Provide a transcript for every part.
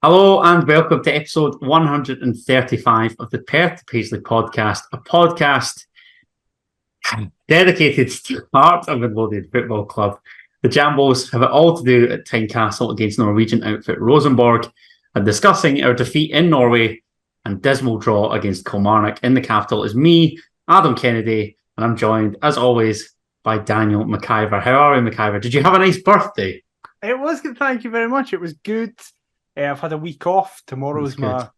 Hello and welcome to episode 135 of the Perth Paisley podcast, a podcast dedicated to the heart of Midlothian Football Club. The Jambos have it all to do at Tynecastle against Norwegian outfit Rosenborg, and discussing our defeat in Norway and dismal draw against Kilmarnock in the capital is me, Adam Kennedy, and I'm joined, as always, by Daniel McIver. How are we, McIver? Did you have a nice birthday? It was good, thank you very much. It was good. I've had a week off. Tomorrow's my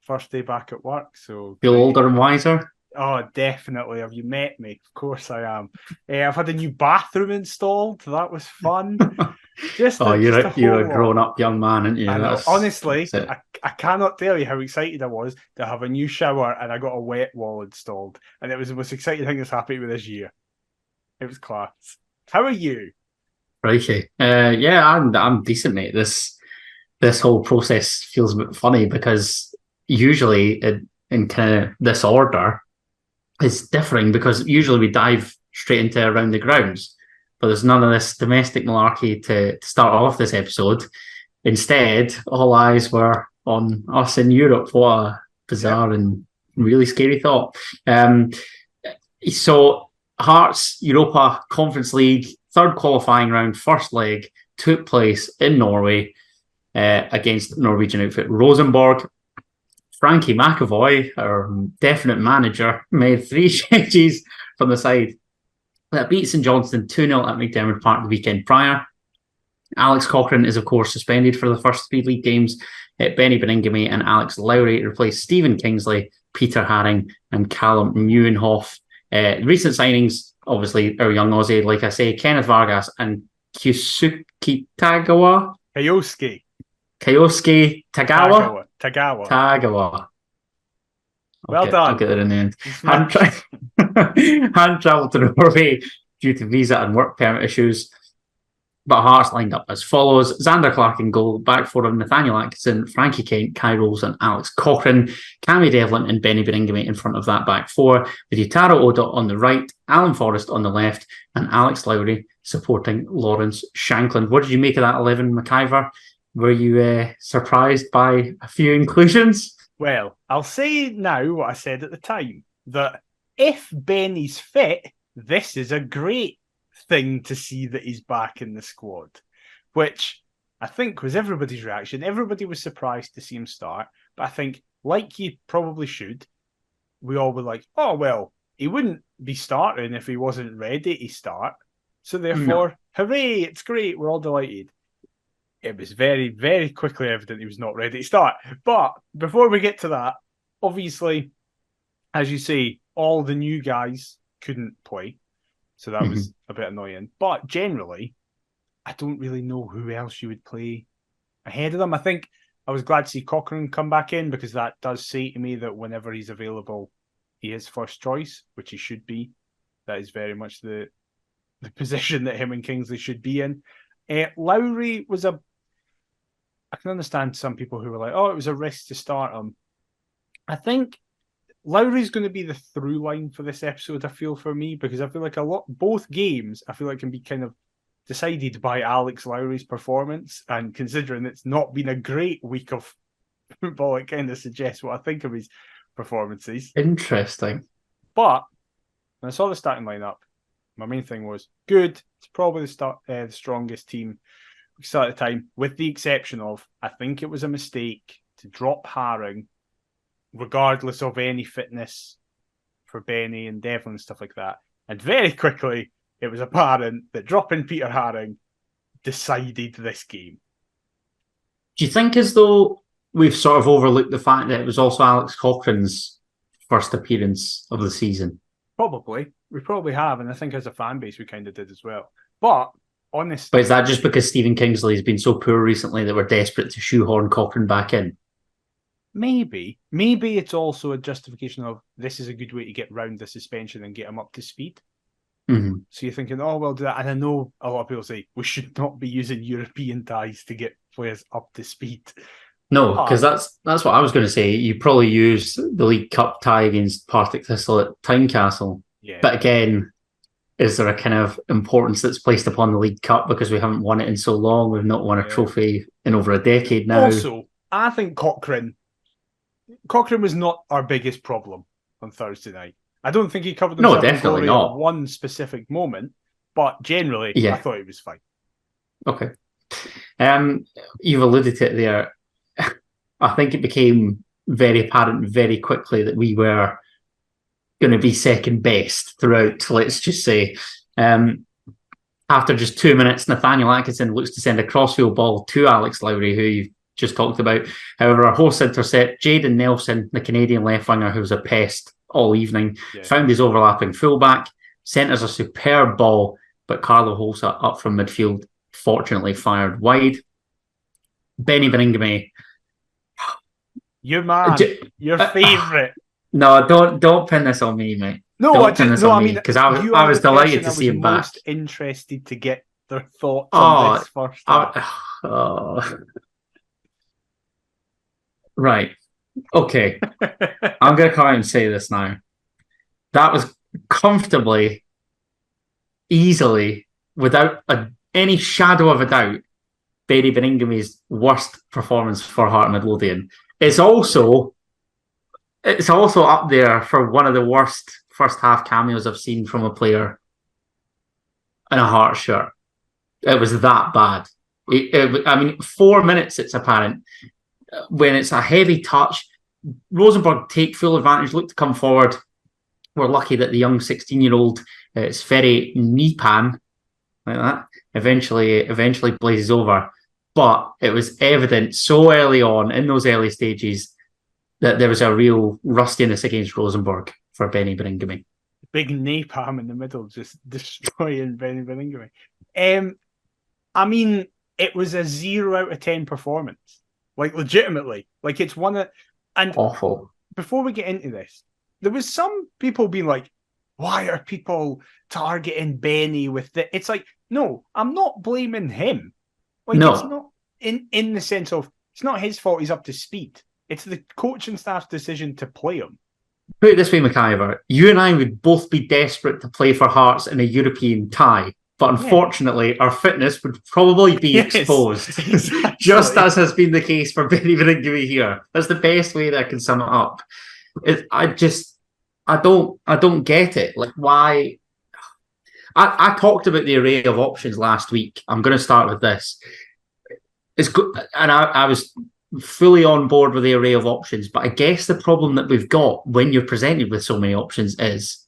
first day back at work. So feel older and wiser? Oh, definitely. Have you met me? Of course I am. I've had a new bathroom installed. That was fun. You're a grown-up young man, aren't you? I know. Honestly, I cannot tell you how excited I was to have a new shower, and I got a wet wall installed. And it was the most exciting thing that's happened with this year. It was class. How are you? Righty. I'm decent, mate. This whole process feels a bit funny because usually in kind of this order it's differing because usually we dive straight into around the grounds, but there's none of this domestic malarkey to start off this episode. Instead, all eyes were on us in Europe. What a bizarre and really scary thought. So Hearts Europa Conference League third qualifying round, first leg, took place in Norway. Against Norwegian outfit Rosenborg. Frankie McAvoy, our definite manager, made 3 changes from the side that beat St Johnstone 2-0 at McDiarmid Park the weekend prior. Alex Cochrane is, of course, suspended for the first 3 league games. Benny Beningame and Alex Lowry replaced Stephen Kingsley, Peter Haring, and Callum Nieuwenhof. Recent signings, obviously, our young Aussie, like I say, Kenneth Vargas and Kyosuke Tagawa. Kyosuke Tagawa. Well done. I'll get it in the end. Hand travelled to Norway due to visa and work permit issues. But Hearts lined up as follows: Xander Clark in goal, back four of Nathaniel Atkinson, Frankie Kent, Kai Rolls and Alex Cochrane, Cammy Devlin and Benny Beningame in front of that back four, with Utaro Oda on the right, Alan Forrest on the left, and Alex Lowry supporting Lawrence Shankland. What did you make of that 11, McIver? Were you surprised by a few inclusions? Well, I'll say now what I said at the time, that if Benny's fit, this is a great thing to see that he's back in the squad, which I think was everybody's reaction. Everybody was surprised to see him start, but I think, like you probably should, we all were like, oh, well, he wouldn't be starting if he wasn't ready to start. So therefore, Hooray, it's great, we're all delighted. It was very, very quickly evident he was not ready to start. But before we get to that, obviously, as you say, all the new guys couldn't play. So that was a bit annoying. But generally, I don't really know who else you would play ahead of them. I think I was glad to see Cochrane come back in because that does say to me that whenever he's available, he is first choice, which he should be. That is very much the position that him and Kingsley should be in. Lowry was I can understand some people who were like, oh, it was a risk to start him. I think Lowry's going to be the through line for this episode, I feel, for me, because I feel like both games, I feel like can be kind of decided by Alex Lowry's performance. And considering it's not been a great week of football, it kind of suggests what I think of his performances. Interesting. But when I saw the starting lineup, my main thing was good. It's probably the strongest team we saw at the time, with the exception of, I think it was a mistake to drop Haring, regardless of any fitness for Benny and Devlin and stuff like that. And very quickly, it was apparent that dropping Peter Haring decided this game. Do you think as though we've sort of overlooked the fact that it was also Alex Cochrane's first appearance of the season? Probably. We probably have, and I think as a fan base we kind of did as well. But honestly... But is that just because Stephen Kingsley has been so poor recently that we're desperate to shoehorn Cochrane back in? Maybe. Maybe it's also a justification of this is a good way to get round the suspension and get him up to speed. Mm-hmm. So you're thinking, oh, well, do that. And I know a lot of people say we should not be using European ties to get players up to speed. No, because that's what I was going to say. You probably use the League Cup tie against Partick Thistle at Tynecastle. Yeah. But again, is there a kind of importance that's placed upon the League Cup because we haven't won it in so long? We've not won a trophy in over a decade now. Also, I think Cochrane was not our biggest problem on Thursday night. I don't think he covered No, himself in definitely glory not. at one specific moment, but generally, Yeah. I thought he was fine. Okay. You've alluded to it there. I think it became very apparent very quickly that we were going to be second best throughout, let's just say. After just 2 minutes, Nathaniel Atkinson looks to send a crossfield ball to Alex Lowry, who you've just talked about. However, our hosts intercept Jayden Nelson, the Canadian left winger who was a pest all evening, found his overlapping fullback, centres a superb ball, but Carlo Holsa up from midfield fortunately fired wide. Benny Beningame. Your man, your favourite. No, don't pin this on me, mate. No, I mean, because I was delighted to see him back. I was most interested to get their thoughts on this first half. Right. Okay. I'm going to come out and say this now. That was comfortably, easily, without any shadow of a doubt, Benny Beningame's worst performance for Heart Midlothian. It's also up there for one of the worst first half cameos I've seen from a player in a Heart shirt. It was that bad. I mean, 4 minutes, it's apparent. When it's a heavy touch, Rosenborg take full advantage, look to come forward. We're lucky that the young 16-year-old Sverre Nipan, like that, eventually blazes over. But it was evident so early on in those early stages that there was a real rustiness against Rosenborg for Benny Beningame. Big napalm in the middle, just destroying Benny Beningame. I mean, it was a 0 out of 10 performance. Like, legitimately. Like, it's one of... And awful. Before we get into this, there was some people being like, why are people targeting Benny with the... It's like, no, I'm not blaming him. Like, no. It's not in the sense of, it's not his fault he's up to speed. It's the coaching staff's decision to play him. Put it this way, McIver, you and I would both be desperate to play for Hearts in a European tie, but unfortunately, our fitness would probably be exposed, exactly. Just as has been the case for Benny Beningame here. That's the best way that I can sum it up. I don't get it. Like, why? I talked about the array of options last week. I'm going to start with this. It's good, and I was fully on board with the array of options, but I guess the problem that we've got when you're presented with so many options is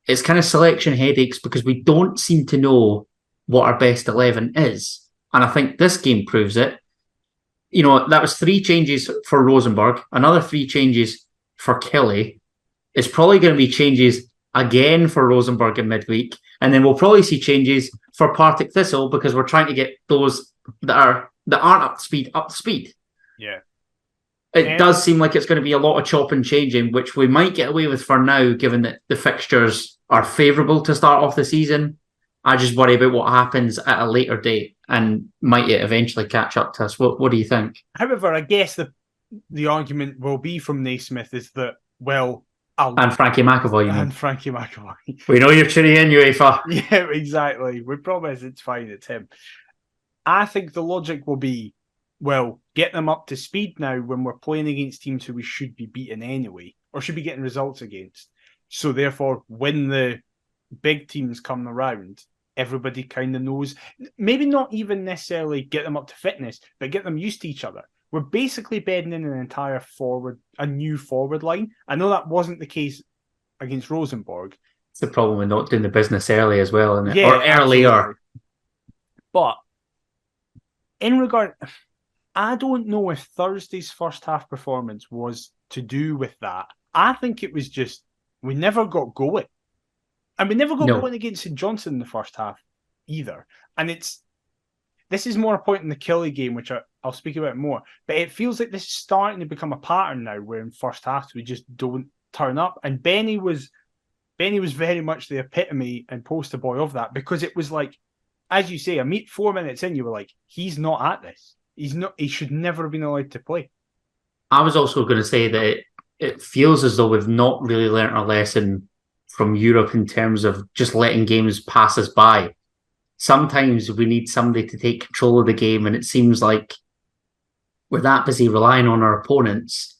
it's kind of selection headaches because we don't seem to know what our best 11 is. And I think this game proves it. You know, that was 3 changes for Rosenborg, another 3 changes for Kelly. It's probably going to be changes again for Rosenborg in midweek. And then we'll probably see changes for Partick Thistle because we're trying to get those that aren't up to speed. Yeah. It does seem like it's going to be a lot of chop and changing, which we might get away with for now, given that the fixtures are favourable to start off the season. I just worry about what happens at a later date and might it eventually catch up to us. What do you think? However, I guess the argument will be from Naismith is that, well... And Frankie McAvoy, you mean? And Frankie McAvoy. We know you're tuning in, UEFA. Yeah, exactly. We promise it's fine, it's him. I think the logic will be, well, get them up to speed now when we're playing against teams who we should be beating anyway, or should be getting results against. So therefore, when the big teams come around, everybody kind of knows, maybe not even necessarily get them up to fitness, but get them used to each other. We're basically bedding in a new forward line. I know that wasn't the case against Rosenborg. It's the problem with not doing the business early as well, isn't it? Yeah, or earlier. Absolutely. But in regard, I don't know if Thursday's first half performance was to do with that. I think it was just, we never got going. And we never got going against St Johnstone in the first half either. And this is more a point in the Killy game, which I'll speak about more. But it feels like this is starting to become a pattern now, where in first halves we just don't turn up. And Benny was very much the epitome and poster boy of that, because it was like, as you say, 4 minutes in, you were like, he's not at this. He should never have been allowed to play. I was also going to say that it feels as though we've not really learnt our lesson from Europe in terms of just letting games pass us by. Sometimes we need somebody to take control of the game, and it seems like we're that busy relying on our opponents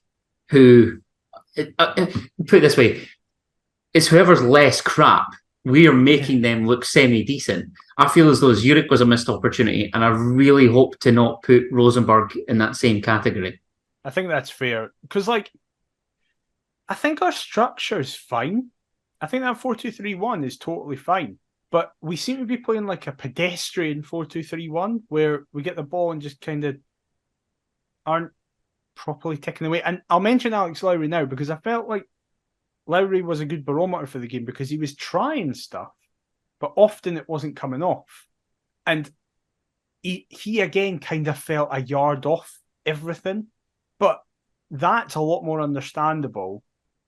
who, put it this way, it's whoever's less crap. We are making them look semi-decent. I feel as though Zurich was a missed opportunity, and I really hope to not put Rosenborg in that same category. I think that's fair. Because, like, I think our structure is fine. I think that 4-2-3-1 is totally fine. But we seem to be playing like a pedestrian 4-2-3-1 where we get the ball and just kind of aren't properly ticking away. And I'll mention Alex Lowry now because I felt like Lowry was a good barometer for the game because he was trying stuff, but often it wasn't coming off. And he again kind of felt a yard off everything. But that's a lot more understandable.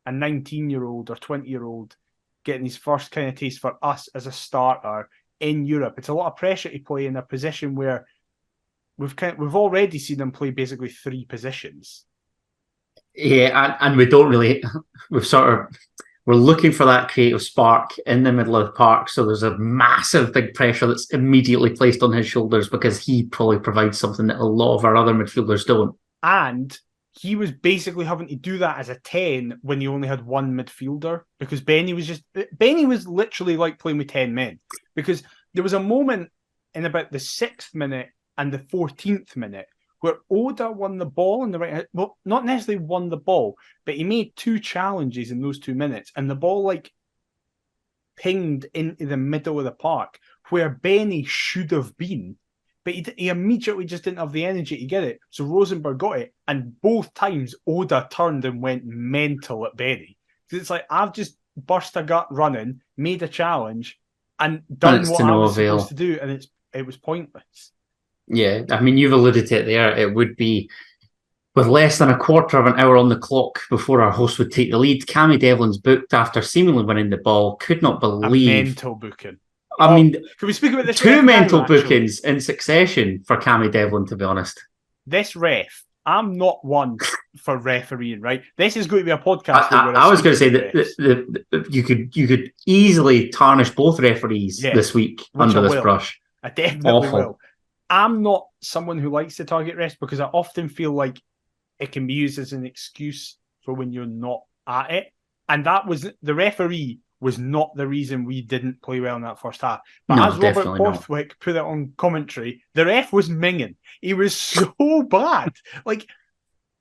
A 19-year-old or 20-year-old getting his first kind of taste for us as a starter in Europe. It's a lot of pressure to play in a position where we've already seen them play basically 3 positions. Yeah, and we don't really. We're looking for that creative spark in the middle of the park. So there's a massive big pressure that's immediately placed on his shoulders because he probably provides something that a lot of our other midfielders don't. And he was basically having to do that as a 10 when he only had one midfielder because Benny was literally like playing with 10 men because there was a moment in about the 6th minute and the 14th minute where Oda won the ball in the right. Well, not necessarily won the ball, but he made 2 challenges in those 2 minutes, and the ball like pinged into the middle of the park where Benny should have been, but he immediately just didn't have the energy to get it. So Rosenborg got it, and both times Oda turned and went mental at Benny because it's like I've just burst a gut running, made a challenge, and done what I was supposed to do, and it was pointless. Yeah, I mean, you've alluded to it there. It would be, with less than a quarter of an hour on the clock before our host would take the lead, Cammy Devlin's booked after seemingly winning the ball. Could not believe. A mental booking. I mean, can we speak about this? 2 mental bookings in succession for Cammy Devlin, to be honest. This ref, I'm not one for refereeing, right? This is going to be a podcast. I was going to say that you could easily tarnish both referees this week under this brush. I definitely will. I'm not someone who likes to target refs because I often feel like it can be used as an excuse for when you're not at it. And that was the referee was not the reason we didn't play well in that first half. But as Robert Borthwick put it on commentary, the ref was minging. He was so bad. Like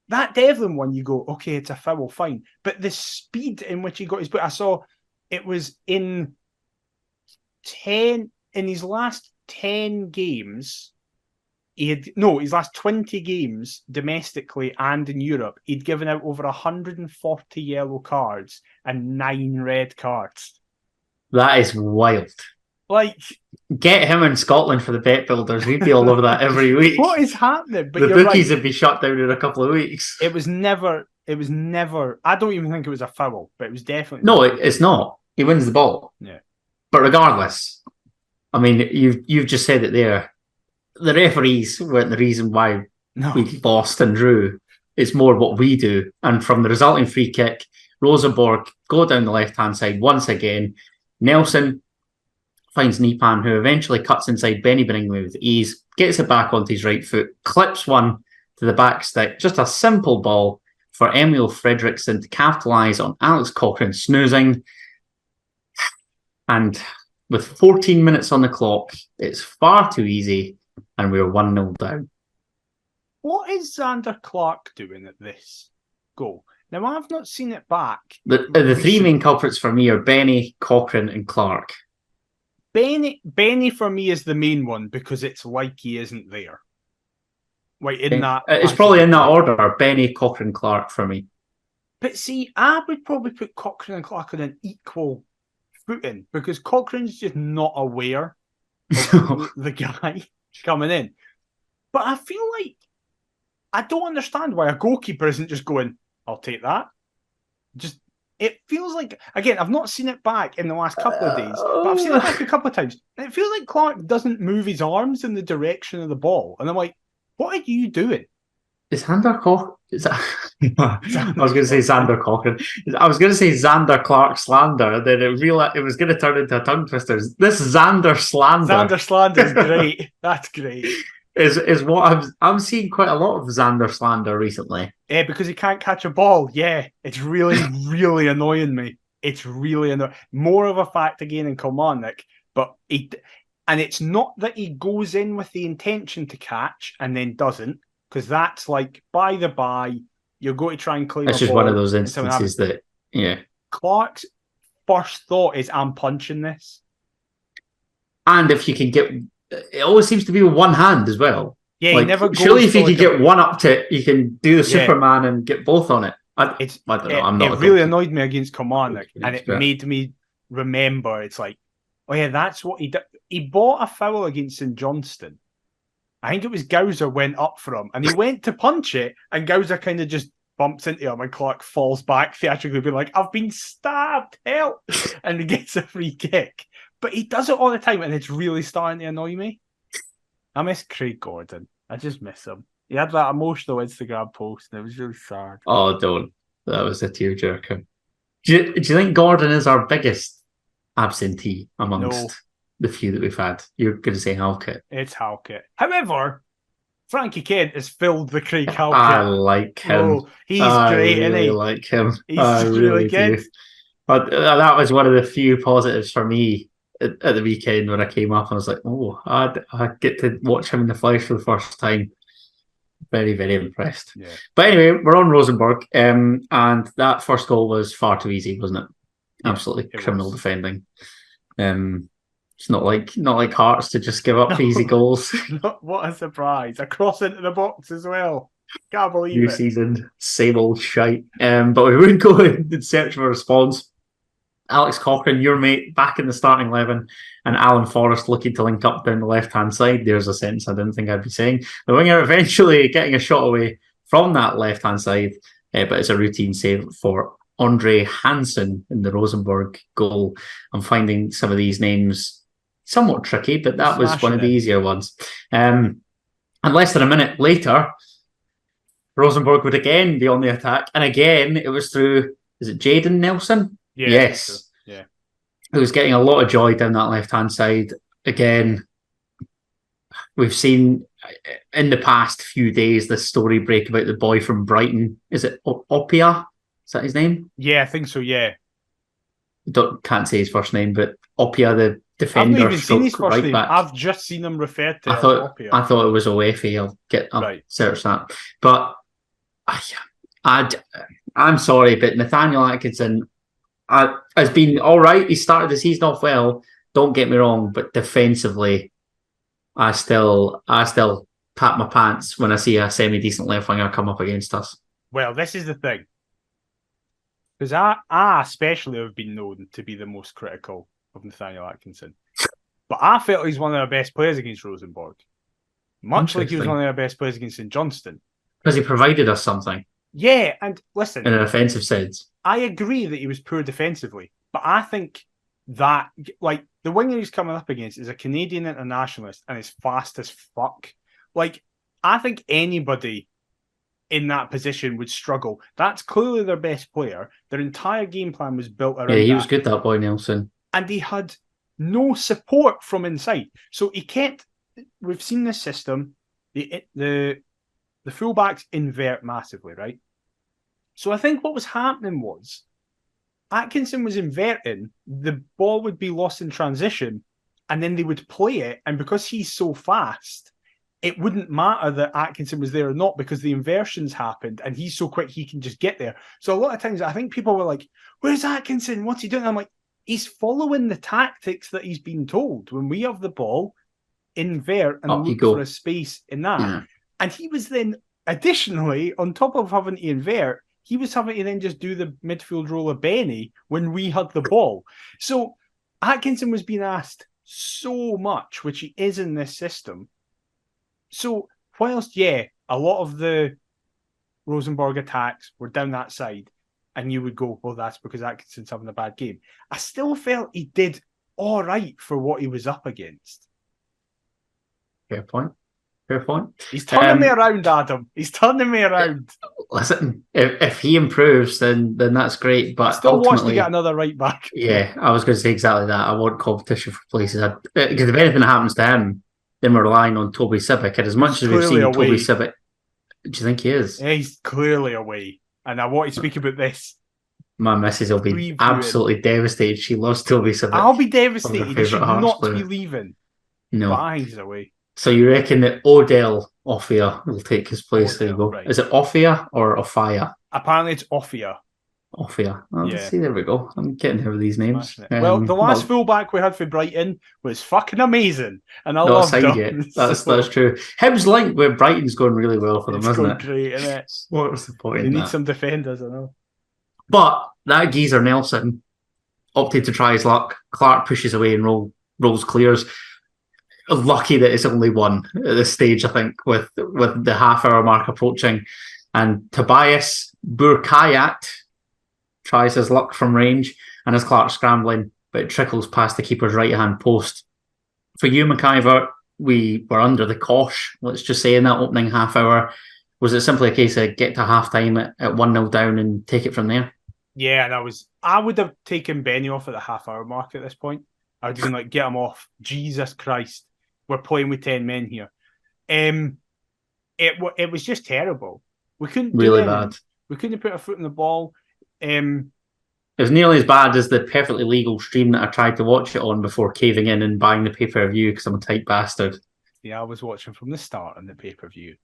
that Devlin one, you go, okay, it's a foul, fine. But the speed in which he got his boot, I saw it was in his last 10 games. His last 20 games domestically and in Europe, he'd given out over 140 yellow cards and 9 red cards. That is wild. Like, get him in Scotland for the bet builders. We'd be all over that every week. What is happening? But the bookies would be shut down in a couple of weeks. It was never. I don't even think it was a foul, but it was definitely. No, it's not. He wins the ball. Yeah. But regardless, I mean, you've just said it there. The referees weren't the reason why we lost and drew. It's more what we do. And from the resulting free kick, Rosenborg go down the left-hand side once again. Nelson finds Nipan, who eventually cuts inside Benny Binningley with ease, gets it back onto his right foot, clips one to the back stick. Just a simple ball for Emil Fredriksson to capitalise on Alex Cochrane snoozing. And with 14 minutes on the clock, it's far too easy. And we were 1-0 down. What is Xander Clark doing at this goal? Now, I've not seen it back. The 3 main culprits for me are Benny, Cochrane, and Clark. Benny for me is the main one because it's like he isn't there. Right, it's probably in that order. Benny, Cochrane, Clark for me. But see, I would probably put Cochrane and Clark on an equal footing because Cochrane's just not aware of the guy coming in. But I feel like I don't understand why a goalkeeper isn't just going, I'll take that. It feels like, again, I've not seen it back in the last couple of days, but I've seen it back a couple of times. And it feels like Clark doesn't move his arms in the direction of the ball. And I'm like, what are you doing? Is Xander Cochrane? I was going to say Xander Cochrane. I was going to say Xander Clark slander, and then it was going to turn into a tongue twister. This Xander slander. Xander slander is great. That's great. is what I'm seeing quite a lot of Xander slander recently. Yeah, because he can't catch a ball. Yeah, it's really, really annoying me. It's really annoying. More of a fact again in Kilmarnock, but and it's not that he goes in with the intention to catch and then doesn't, because that's like, by the by, you're going to try and claim It's a just ball. one of those instances that, yeah. Clark's first thought is, I'm punching this. And if you can get, it always seems to be with one hand as well. Yeah, like, he never goes. Surely, if you could get one up to it, you can do the Superman and get both on it. I don't know. I'm not. It really annoyed me against Kilmarnock, and it made me remember. It's like, oh yeah, that's what he did. He bought a foul against St Johnstone. I think it was Gowser went up for him, and he went to punch it, and Gowser kind of just bumps into him, and Clark falls back theatrically, being like, "I've been stabbed, help!" and he gets a free kick. But he does it all the time, and it's really starting to annoy me. I miss Craig Gordon. I just miss him. He had that emotional Instagram post, and it was really sad. Oh, don't. That was a tearjerker. Do you think Gordon is our biggest absentee amongst the few that we've had? You're going to say Halkett. It's Halkett. However, Frankie Kent has filled the Craig Halkett. I like him. Oh, he's great, isn't he? I like him. He's really good. Do. But that was one of the few positives for me at the weekend when I came up. I was like, oh, I get to watch him in the flesh for the first time. Very, very impressed. Yeah. But anyway, we're on Rosenborg, and that first goal was far too easy, wasn't it? Absolutely criminal defending. It's not like Hearts to just give up easy goals. What a surprise! A cross into the box as well. Can't believe New it. season, same old shite. But we wouldn't go in search of a response. Alex Cochrane, your mate, back in the starting 11, and Alan Forrest looking to link up down the left-hand side. There's a sentence I didn't think I'd be saying. The winger eventually getting a shot away from that left-hand side, but it's a routine save for Andre Hansen in the Rosenborg goal. I'm finding some of these names somewhat tricky, but that was one of the easier ones. And less than a minute later, Rosenborg would again be on the attack, and again it was through, is it Jayden Nelson? Yeah, yes. So. Yeah. Who was getting a lot of joy down that left-hand side. Again, we've seen in the past few days this story break about the boy from Brighton. Is it Opia? Is that his name? Yeah, I think so, yeah. Can't say his first name, but Opia, the defender. I've not even seen his first name. Back. I've just seen him referred to as Opia. I thought it was Oefi. I'll search that. But I'm sorry, but Nathaniel Atkinson has been all right. He started the season off well. Don't get me wrong, but defensively, I still pat my pants when I see a semi-decent left winger come up against us. Well, this is the thing, because I especially have been known to be the most critical of Nathaniel Atkinson, but I felt he's one of our best players against Rosenborg, much like he was one of our best players against St Johnstone, because he provided us something. Yeah, and listen, in an offensive sense, I agree that he was poor defensively, but I think that, like, the winger he's coming up against is a Canadian internationalist and is fast as fuck. Like, I think anybody in that position would struggle. That's clearly their best player. Their entire game plan was built around he was good, that boy Nelson. And he had no support from inside. So he can't... We've seen this system. The fullbacks invert massively, right? So I think what was happening was Atkinson was inverting, the ball would be lost in transition, and then they would play it, and because he's so fast, it wouldn't matter that Atkinson was there or not, because the inversions happened, and he's so quick he can just get there. So a lot of times I think people were like, where's Atkinson? What's he doing? I'm like, he's following the tactics that he's been told. When we have the ball, invert and look for a space in that. Yeah. And he was then, additionally, on top of having to invert, he was having to then just do the midfield role of Benny when we had the ball. So Atkinson was being asked so much, which he is in this system. So whilst, a lot of the Rosenborg attacks were down that side, and you would go, well, that's because Atkinson's having a bad game, I still felt he did all right for what he was up against. Fair point. Fair point. He's turning me around, Adam. He's turning me around. Listen, if he improves, then that's great. But still wants to get another right back. Yeah, I was going to say exactly that. I want competition for places. Because if anything happens to him, then we're relying on Toby Sibbick. And as much as we've seen away. Toby Sibbick, do you think he is? Yeah, he's clearly away. And I want to speak about this. My missus will be absolutely devastated. She loves Toby Sibbick. I'll be devastated. He should not be leaving. No. But I think he's away. So you reckon that Odell Offia will take his place? There you go. Right. Is it Offia or Offia? Apparently it's Offia. Offia. Oh, yeah. See, there we go. I'm getting here with these names. Well, the last fullback we had for Brighton was fucking amazing. And I loved him. That's true. Hibs link with Brighton's going really well for them, isn't it? It's going great, isn't it? What's the point? They need some defenders, I know. But that geezer Nelson opted to try his luck. Clark pushes away and rolls clears. Lucky that it's only one at this stage, I think, with the half-hour mark approaching. And Tobias Burkayat tries his luck from range, and as Clark's scrambling, but it trickles past the keeper's right-hand post. For you, McIver, we were under the cosh, let's just say, in that opening half hour. Was it simply a case of get to half-time at 1-0 down and take it from there? Yeah, and I would have taken Benny off at the half-hour mark at this point. I would have been like, get him off. Jesus Christ. We're playing with 10 men here. It was just terrible. We couldn't do really anything. Bad. We couldn't put our foot in the ball. It was nearly as bad as the perfectly legal stream that I tried to watch it on before caving in and buying the pay-per-view because I'm a tight bastard. Yeah, I was watching from the start on the pay-per-view.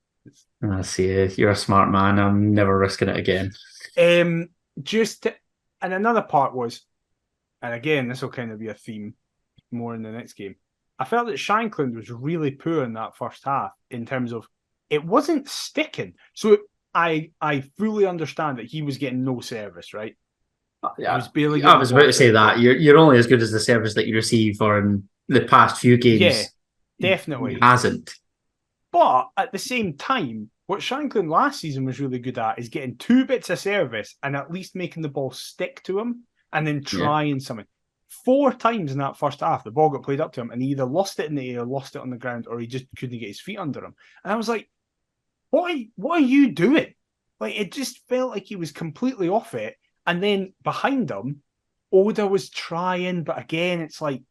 I see. You're a smart man. I'm never risking it again. And another part was, and again, this will kind of be a theme more in the next game. I felt that Shankland was really poor in that first half in terms of it wasn't sticking. So I fully understand that he was getting no service, right? Yeah, I was about to say that. You're only as good as the service that you receive in the past few games. Yeah, definitely. He hasn't. But at the same time, what Shankland last season was really good at is getting 2 bits of service and at least making the ball stick to him and then trying something. 4 times in that first half, the ball got played up to him and he either lost it in the air, lost it on the ground, or he just couldn't get his feet under him. And I was like, what are you doing? Like, it just felt like he was completely off it. And then behind him, Oda was trying, but again, it's like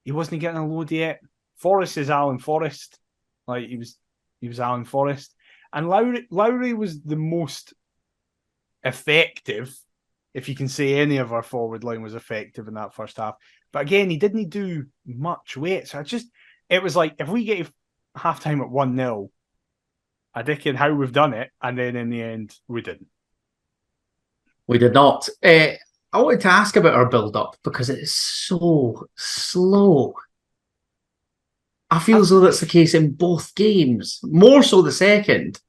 he wasn't getting a load yet. Forrest is Alan Forrest. Like, he was Alan Forrest. And Lowry was the most effective, if you can say any of our forward line was effective in that first half. But again, he didn't do much weight. So it was like, if we get half-time at 1-0, I reckon how we've done it, and then in the end, we didn't. We did not. I wanted to ask about our build-up because it is so slow. I feel as though that's the case in both games, more so the second.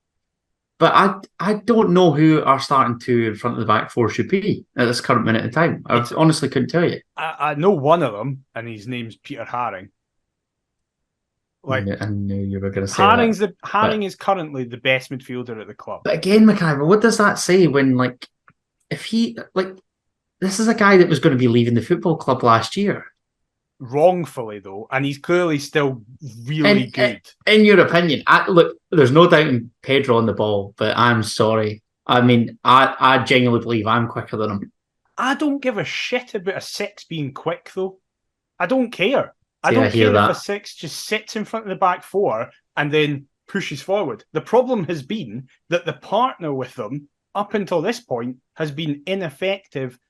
But I don't know who our starting 2 in front of the back 4 should be at this current minute in time. I honestly couldn't tell you. I know one of them, and his name's Peter Haring. Like, I knew you were going to say Haring is currently the best midfielder at the club. But again, McIver, what does that say when, like, if he, like, this is a guy that was going to be leaving the football club last year? Wrongfully, though, and he's clearly still really good. In your opinion, look, there's no doubt in Pedro on the ball, but I'm sorry. I mean, I genuinely believe I'm quicker than him. I don't give a shit about a 6 being quick, though. I don't care. I don't care if a 6 just sits in front of the back 4 and then pushes forward. The problem has been that the partner with them, up until this point, has been ineffective /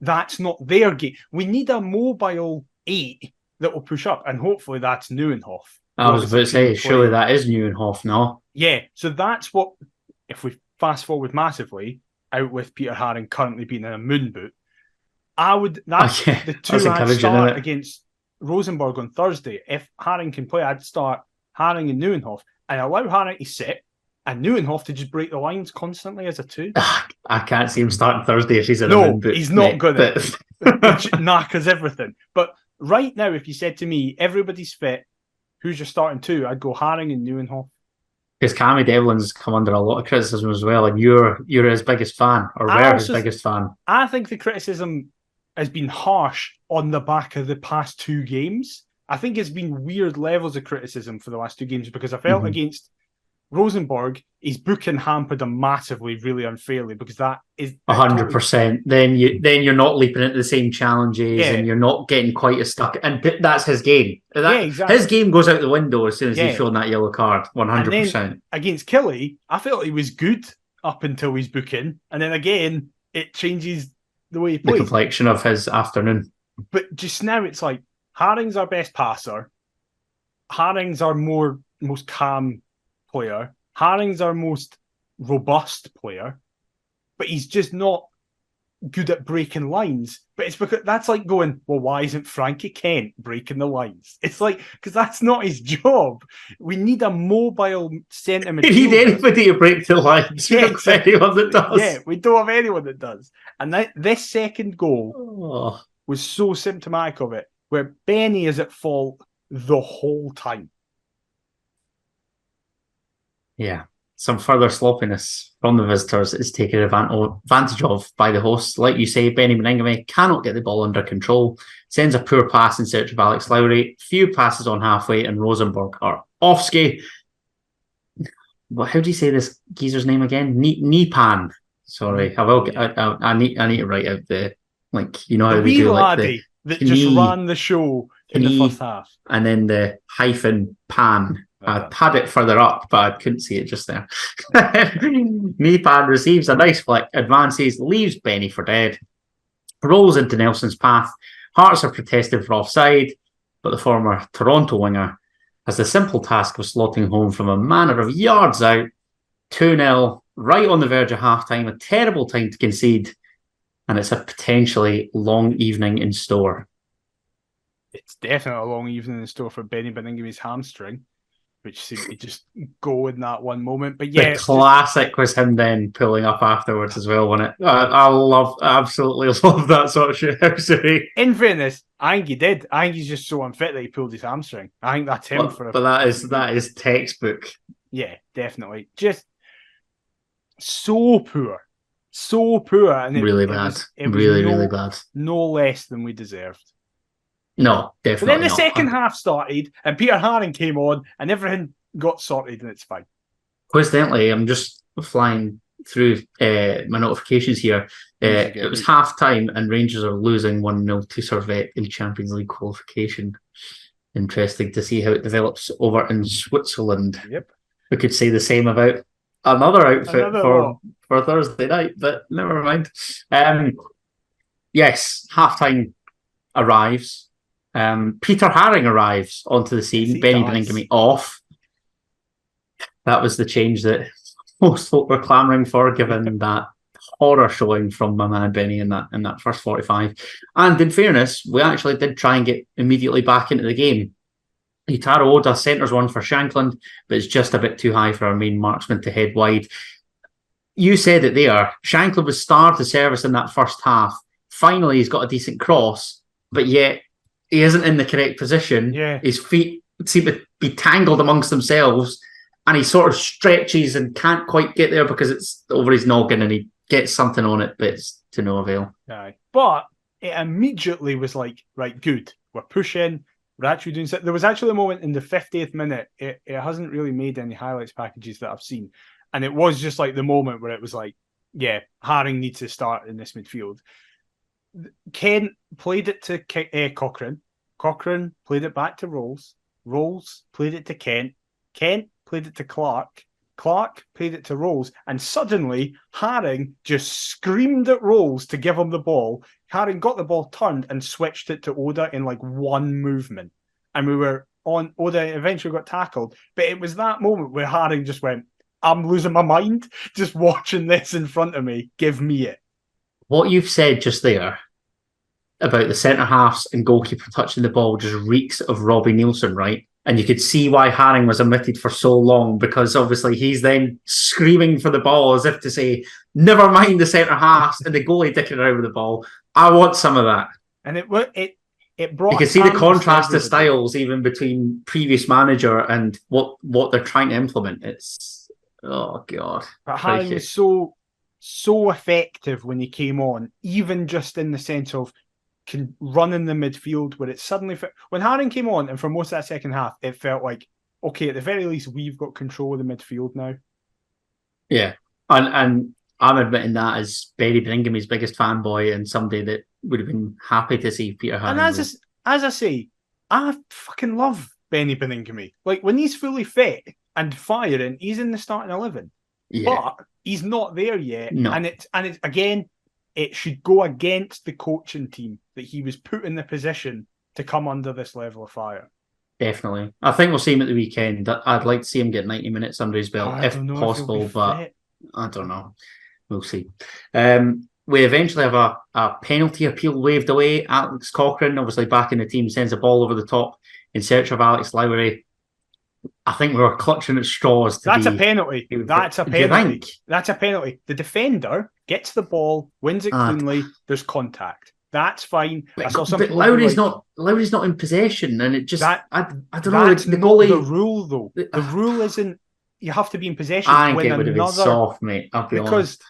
that's not their game. We need a mobile 8 that will push up, and hopefully that's Neuenhoff. I was about to say, surely that is Neuenhoff, no? Yeah, so that's what, if we fast forward massively, out with Peter Haring currently being in a moon boot, the 2 I'd start against Rosenborg on Thursday. If Haring can play, I'd start Haring and Neuenhoff and allow Haring to sit and Neuenhoff to just break the lines constantly as a 2. I can't see him starting Thursday if he's in a moon boot. No, he's not going to. Which knackers everything. But right now, if you said to me, everybody's fit, who's your starting 2? I'd go Haring and Neuenhoff. Because Cammy Devlin's come under a lot of criticism as well, and you're his biggest fan, or were his biggest fan. I think the criticism has been harsh on the back of the past 2 games. I think it's been weird levels of criticism for the last 2 games because I felt against Rosenborg, his booking hampered him massively, really unfairly, because that is 100%. Then you're not leaping into the same challenges, and you're not getting quite as stuck. And that's his game. Exactly. His game goes out the window as soon as he's shown that yellow card. 100%. Against Killy, I felt he was good up until his booking, and then again it changes the way he plays. The complexion of his afternoon. But just now it's like Haring's our best passer. Haring's our most calm player. Haring's our most robust player, but he's just not good at breaking lines. But it's because that's like going, well, why isn't Frankie Kent breaking the lines? It's like, because that's not his job. We need a mobile centre midfielder. We need anybody to break the lines. We don't have anyone that does. Yeah, we don't have anyone that does. And this second goal was so symptomatic of it, where Benny is at fault the whole time. Yeah, some further sloppiness from the visitors is taken advantage of by the hosts. Like you say, Benny Beningame cannot get the ball under control, sends a poor pass in search of Alex Lowry, few passes on halfway, and Rosenborg are offski. How do you say this geezer's name again? Nipan. Sorry, I need to write out the, like, you know how they do, like, the that just ran the show in the first half, and then the hyphen pan. I had it further up, but I couldn't see it just there. Nipan receives a nice flick, advances, leaves Benny for dead, rolls into Nelson's path. Hearts are protested for offside, but the former Toronto winger has the simple task of slotting home from a manner of yards out. 2-0, right on the verge of half-time, a terrible time to concede, and it's a potentially long evening in store. It's definitely a long evening in store for Benny Beningame's hamstring, which seemed to just go in that one moment. But yeah, the classic was him then pulling up afterwards as well, wasn't it? I absolutely love that sort of shit. In fairness, I think he did. I think he's just so unfit that he pulled his hamstring. I think that's him But that is textbook. Yeah, definitely. Just so poor. So poor. And really bad. It was really bad. No less than we deserved. No, definitely. But then the second half started, and Peter Haring came on, and everything got sorted, and it's fine. Coincidentally, I'm just flying through my notifications here. It was half time, and Rangers are losing 1-0 to Servette in Champions League qualification. Interesting to see how it develops over in Switzerland. Yep. We could say the same about another outfit for Thursday night, but never mind. Yes, half time arrives. Peter Haring arrives onto the scene. Benny Beningame off. That was the change that most folk were clamouring for, given that horror showing from my man Benny in that first 45. And in fairness, we actually did try and get immediately back into the game. Utaro Oda centres one for Shankland, but it's just a bit too high for our main marksman to head wide. You said it there. Shankland was starved of service in that first half. Finally, he's got a decent cross, but yet he isn't in the correct position. Yeah. His feet seem to be tangled amongst themselves, and he sort of stretches and can't quite get there because it's over his noggin, and he gets something on it, but it's to no avail. Aye. But it immediately was like, right, good. We're pushing. We're actually doing something. There was actually a moment in the 50th minute. It hasn't really made any highlights packages that I've seen. And it was just like the moment where it was like, yeah, Haring needs to start in this midfield. Kent played it to Cochrane. Cochrane played it back to Rolls. Rolls played it to Kent. Kent played it to Clark. Clark played it to Rolls. And suddenly, Haring just screamed at Rolls to give him the ball. Haring got the ball turned and switched it to Oda in like one movement. And we were on. Oda eventually got tackled. But it was that moment where Haring just went, I'm losing my mind just watching this in front of me. Give me it. What you've said just there about the centre halves and goalkeeper touching the ball just reeks of Robbie Nielsen, right? And you could see why Haring was omitted for so long, because obviously he's then screaming for the ball as if to say, never mind the centre halves and the goalie dicking around with the ball. I want some of that. And it brought. You can see the contrast of styles even between previous manager and what they're trying to implement. It's, oh God. But Haring was so effective when he came on, even just in the sense of can run in the midfield, where it suddenly when Haring came on, and for most of that second half, it felt like okay, at the very least, we've got control of the midfield now. Yeah. And I'm admitting that as Barry Bringham's biggest fanboy and somebody that would have been happy to see Peter Haring. And as I say, I fucking love Benny Beningame. Like, when he's fully fit and firing, he's in the starting 11. Yeah. But he's not there yet. No. And it's again, it should go against the coaching team that he was put in the position to come under this level of fire. Definitely. I think we'll see him at the weekend. I'd like to see him get 90 minutes under his belt, if possible, but I don't know. We'll see. We eventually have a penalty appeal waved away. Alex Cochrane, obviously back in the team, sends a ball over the top in search of Alex Lowry. I think we were clutching at straws. That's a penalty. That's a penalty. That's a penalty. The defender gets the ball, wins it cleanly. There's contact. That's fine. But Lowry's not in possession, and it just I don't know. That's the goalie. The rule, though. The rule isn't. You have to be in possession. I think it would have been soft, mate. I'll be honest.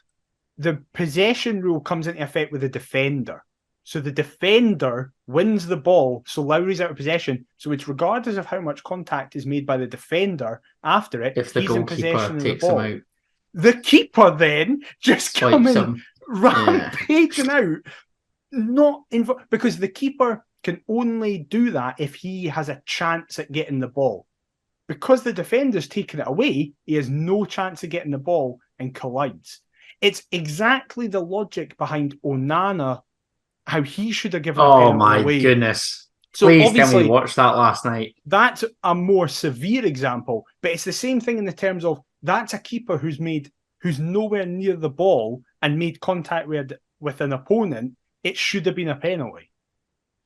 The possession rule comes into effect with the defender. So the defender wins the ball, so Lowry's out of possession. So it's regardless of how much contact is made by the defender after it, if the he's in possession of the takes ball. him out. The keeper then just coming rampaging out, not because the keeper can only do that if he has a chance at getting the ball. Because the defender's taken it away, he has no chance of getting the ball and collides. It's exactly the logic behind Onana, how he should have given a penalty away. Oh my goodness. So please tell me you watched that last night. That's a more severe example, but it's the same thing in the terms of that's a keeper who's nowhere near the ball and made contact with an opponent. It should have been a penalty.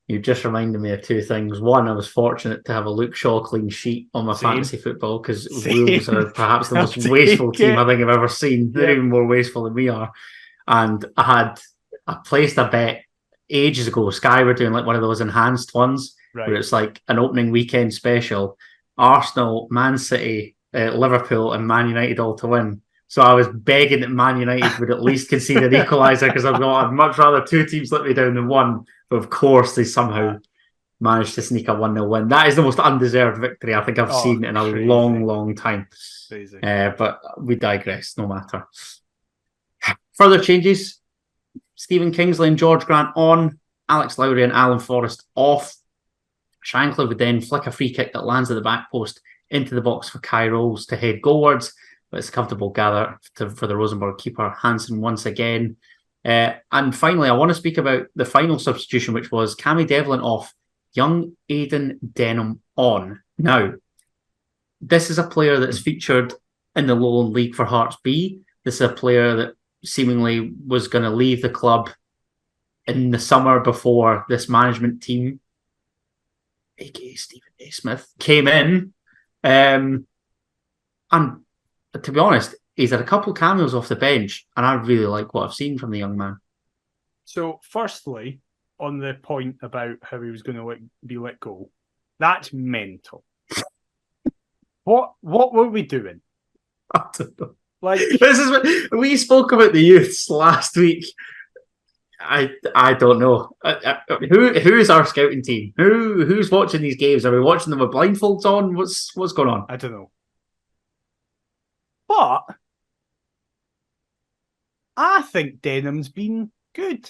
You just reminded me of two things. One, I was fortunate to have a Luke Shaw clean sheet on my fantasy football because Wolves are perhaps the most wasteful team I think I've ever seen. They're even more wasteful than we are. And I placed a bet ages ago. Sky were doing like one of those enhanced ones where it's like an opening weekend special. Arsenal, Man City, Liverpool and Man United all to win. So I was begging that Man United would at least concede an equaliser because I'd much rather two teams let me down than one. But of course, they somehow managed to sneak a 1-0 win. That is the most undeserved victory I think I've seen in a long time. But we digress, no matter. Further changes. Stephen Kingsley and George Grant on. Alex Lowry and Alan Forrest off. Shankly would then flick a free kick that lands at the back post into the box for Kai Rolls to head goalwards. But it's a comfortable gather for the Rosenborg keeper, Hansen, once again. And finally, I want to speak about the final substitution, which was Cammy Devlin off, young Aidan Denham on. Now, this is a player that's featured in the Lowland League for Hearts B. This is a player that seemingly was going to leave the club in the summer before this management team, aka Stephen A. Smith, came in. And to be honest, he's had a couple of cameos off the bench, and I really like what I've seen from the young man. So, firstly, on the point about how he was going to be let go, that's mental. What were we doing? I don't know. Like, this is what we spoke about the youths last week. I don't know. Who is our scouting team? Who's watching these games? Are we watching them with blindfolds on? What's going on? I don't know. But I think Denham's been good.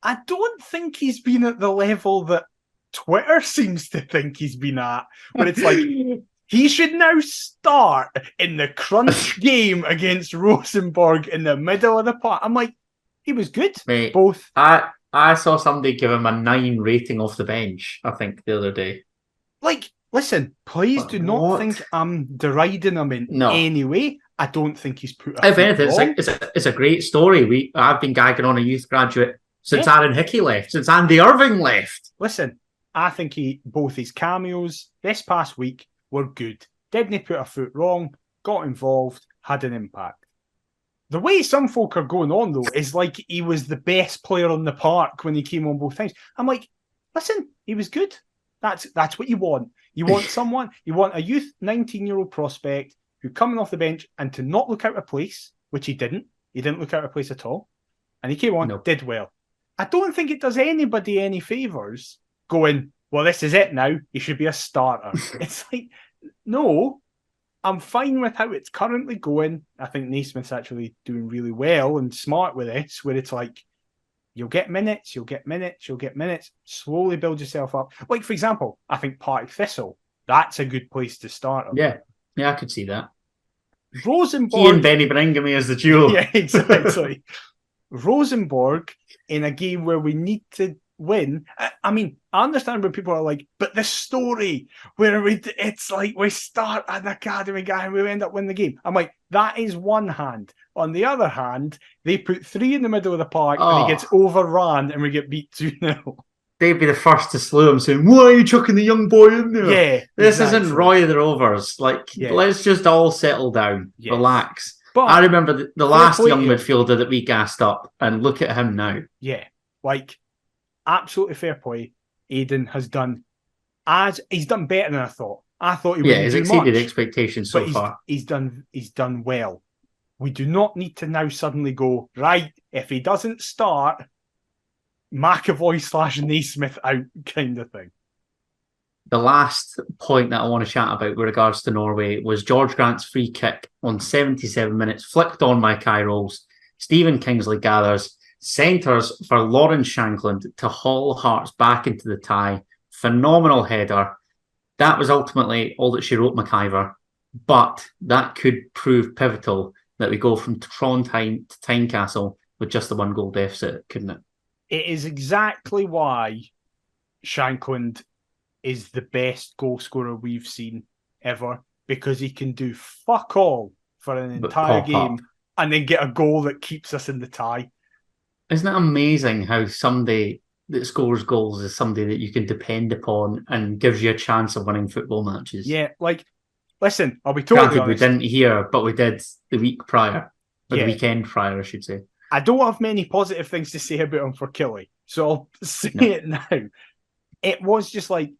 I don't think he's been at the level that Twitter seems to think he's been at, where it's like he should now start in the crunch game against Rosenborg in the middle of the park. I'm like, he was good. Mate, both. I saw somebody give him a 9 rating off the bench, I think, the other day. Like, listen, please do not think I'm deriding him in any way. I don't think he's put a if anything, it's a great story. I've been gagging on a youth graduate since Aaron Hickey left, since Andy Irving left. Listen, I think both his cameos this past week were good. Didn't put a foot wrong, got involved, had an impact. The way some folk are going on, though, is like he was the best player on the park when he came on both times. I'm like, listen, he was good. That's what you want. You want you want a youth 19-year-old prospect who coming off the bench and to not look out of place, which he didn't. He didn't look out of place at all. And he came on, did well. I don't think it does anybody any favours going, well, this is it now. He should be a starter. It's like, no, I'm fine with how it's currently going. I think Naismith's actually doing really well and smart with this, where it's like, you'll get minutes, you'll get minutes, you'll get minutes. Slowly build yourself up. Like, for example, I think Partick Thistle, that's a good place to start. Yeah, I could see that. Rosenborg. He and Benny Bringamy as the duo. Yeah, exactly. Rosenborg in a game where we need to win. I mean, I understand when people are like, but the story where it's like we start an academy guy and we end up winning the game. I'm like, that is one hand. On the other hand, they put 3 in the middle of the park and he gets overrun and we get beat 2-0. They'd be the first to slew him, saying, "Why are you chucking the young boy in there? Yeah, this isn't Roy the Rovers. Like, let's just all settle down, relax." But I remember the last young midfielder that we gassed up, and look at him now. Yeah, like, absolutely fair play. Aiden has done he's done better than I thought. I thought he would he's exceeded expectations so far. He's done well. We do not need to now suddenly go, right, if he doesn't start, McAvoy / Naismith out kind of thing. The last point that I want to chat about with regards to Norway was George Grant's free kick on 77 minutes, flicked on by Kai Rolls. Stephen Kingsley gathers, centres for Lawrence Shankland to haul Hearts back into the tie. Phenomenal header. That was ultimately all that she wrote McIver, but that could prove pivotal that we go from Trondheim to Tynecastle with just the 1 goal deficit, couldn't it? It is exactly why Shankland is the best goal scorer we've seen ever, because he can do fuck all for an entire game and then get a goal that keeps us in the tie. Isn't it amazing how somebody that scores goals is somebody that you can depend upon and gives you a chance of winning football matches? Yeah, like, listen, I'll be totally honest. We didn't hear, but we did the week prior, or the weekend prior, I should say. I don't have many positive things to say about him for Killy, so I'll say it now. It was just like,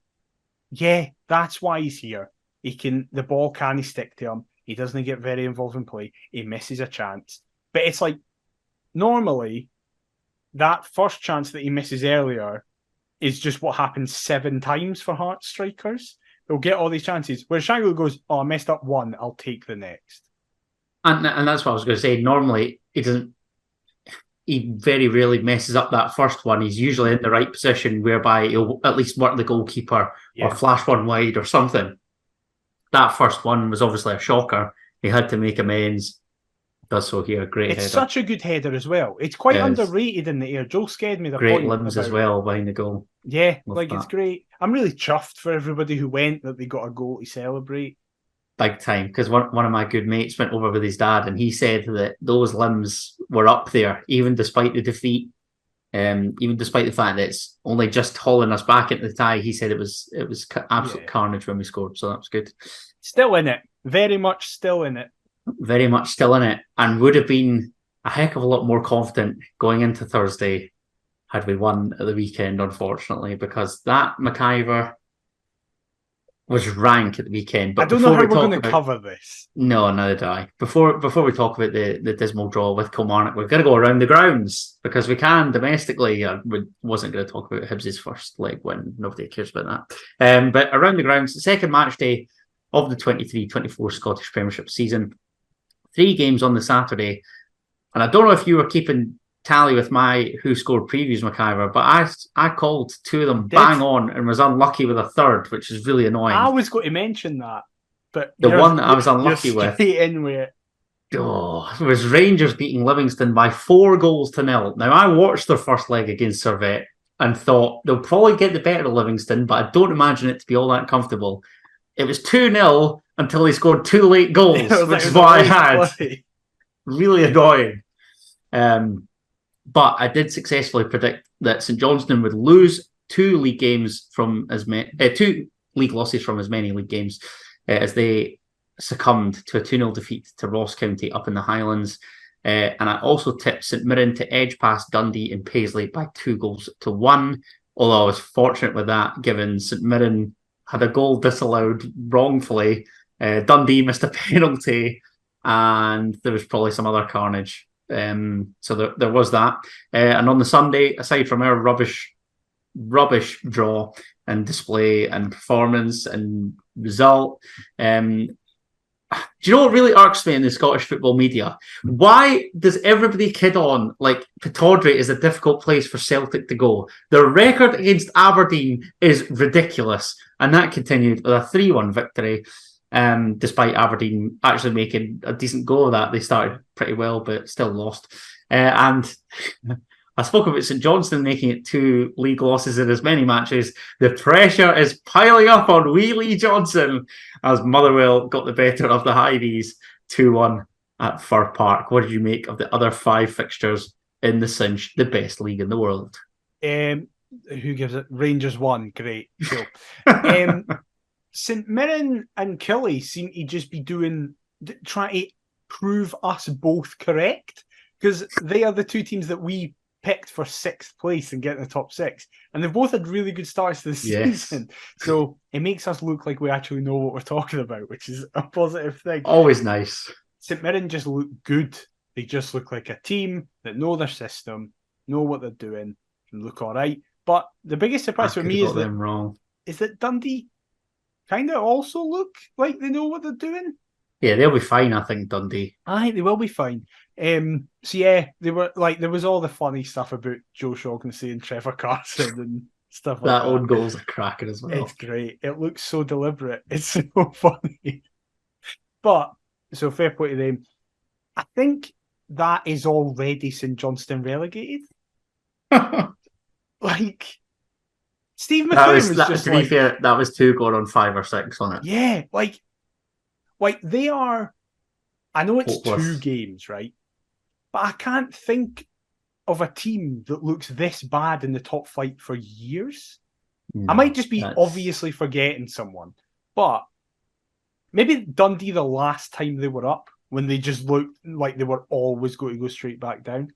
yeah, that's why he's here. The ball can't stick to him. He doesn't get very involved in play. He misses a chance. But it's like, normally, that first chance that he misses earlier is just what happens 7 times for Hearts strikers. They'll get all these chances. Where Shango goes, "Oh, I messed up one, I'll take the next." And that's what I was going to say. Normally, he very rarely messes up that first one. He's usually in the right position whereby he'll at least work the goalkeeper or flash one wide or something. That first one was obviously a shocker. He had to make amends. Does so here. Great header. It's such a good header as well. It's quite underrated in the air. Joel Sked made a great point limbs as well behind the goal. Yeah, it's great. I'm really chuffed for everybody who went that they got a goal to celebrate. Big time, because one of my good mates went over with his dad and he said that those limbs were up there, even despite the defeat, even despite the fact that it's only just hauling us back into the tie. He said it was absolute carnage when we scored, so that was good. Still in it. Very much still in it. Very much still in it, and would have been a heck of a lot more confident going into Thursday had we won at the weekend, unfortunately, because that McIver was rank at the weekend. But I don't know how we're going to cover this. No, neither do I. Before we talk about the dismal draw with Kilmarnock, we've got to go around the grounds because we can domestically. We wasn't going to talk about Hibs' first leg win. Nobody cares about that. But around the grounds, the second match day of the 23-24 Scottish Premiership season. 3 games on the Saturday. And I don't know if you were keeping tally with my who scored previews, McIver, but I called 2 of them bang on and was unlucky with a third, which is really annoying. I was going to mention that, but the one that I was unlucky with it was Rangers beating Livingston by 4-0. Now, I watched their first leg against Servette and thought they'll probably get the better of Livingston, but I don't imagine it to be all that comfortable. It was 2-0 until they scored 2 late goals, which is what I had. Really annoying. But I did successfully predict that St Johnstone would lose 2 league games from 2 league losses from as many league games as they succumbed to a 2-0 defeat to Ross County up in the Highlands. And I also tipped St Mirren to edge past Dundee and Paisley by 2-1. Although I was fortunate with that, given St Mirren had a goal disallowed wrongfully. Dundee missed a penalty, and there was probably some other carnage. So there was that. And on the Sunday, aside from our rubbish draw, and display and performance and result. Do you know what really irks me in the Scottish football media? Why does everybody kid on like Pittodrie is a difficult place for Celtic to go? Their record against Aberdeen is ridiculous, and that continued with a 3-1 victory. Despite Aberdeen actually making a decent go of that, they started pretty well, but still lost. And I spoke about St Johnstone making it 2 league losses in as many matches. The pressure is piling up on wee Lee Johnson as Motherwell got the better of the Highdies 2-1 at Fir Park. What did you make of the other 5 fixtures in the Cinch, the best league in the world? Who gives it? Rangers won. Great. Cool. St Mirren and Killie seem to just be trying to prove us both correct, because they are the 2 teams that we picked for 6th place and get in the top 6, and they've both had really good starts to the season. So it makes us look like we actually know what we're talking about, which is a positive thing. Always nice. St Mirren just look good. They just look like a team that know their system, know what they're doing, and look all right. But the biggest surprise for me is that Dundee kind of also look like they know what they're doing. Yeah, they'll be fine, I think, Dundee. I think they will be fine. So yeah, they were like, there was all the funny stuff about Joe Shaughnessy and Trevor Carson and stuff like that. That own goal's a cracker as well. It's great. It looks so deliberate. It's so funny. But, so fair play to them. I think that is already St Johnstone relegated. Like, Steve McLean was just to be fair, that was 2 going on 5 or 6 on it. Yeah, like they are. I know it's hopeless. 2 games, right? But I can't think of a team that looks this bad in the top flight for years. No, I might just be obviously forgetting someone, but maybe Dundee the last time they were up, when they just looked like they were always going to go straight back down.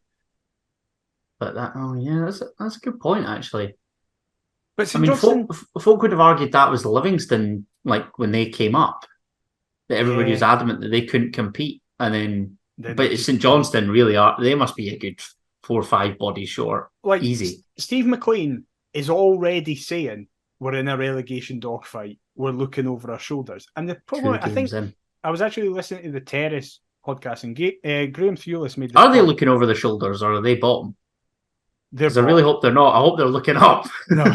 But that's a good point, actually. But I mean, folk would have argued that was Livingston, like when they came up, that everybody was adamant that they couldn't compete, and then but St Johnstone really are. They must be a good 4 or 5 bodies short. Like, easy. Steve McLean is already saying we're in a relegation dogfight. We're looking over our shoulders, and the problem, I think, I was actually listening to the Terrace podcast, and Graham Thewlis made. Are they looking over their shoulders, or are they bottom? Because I really hope they're not. I hope they're looking up. No,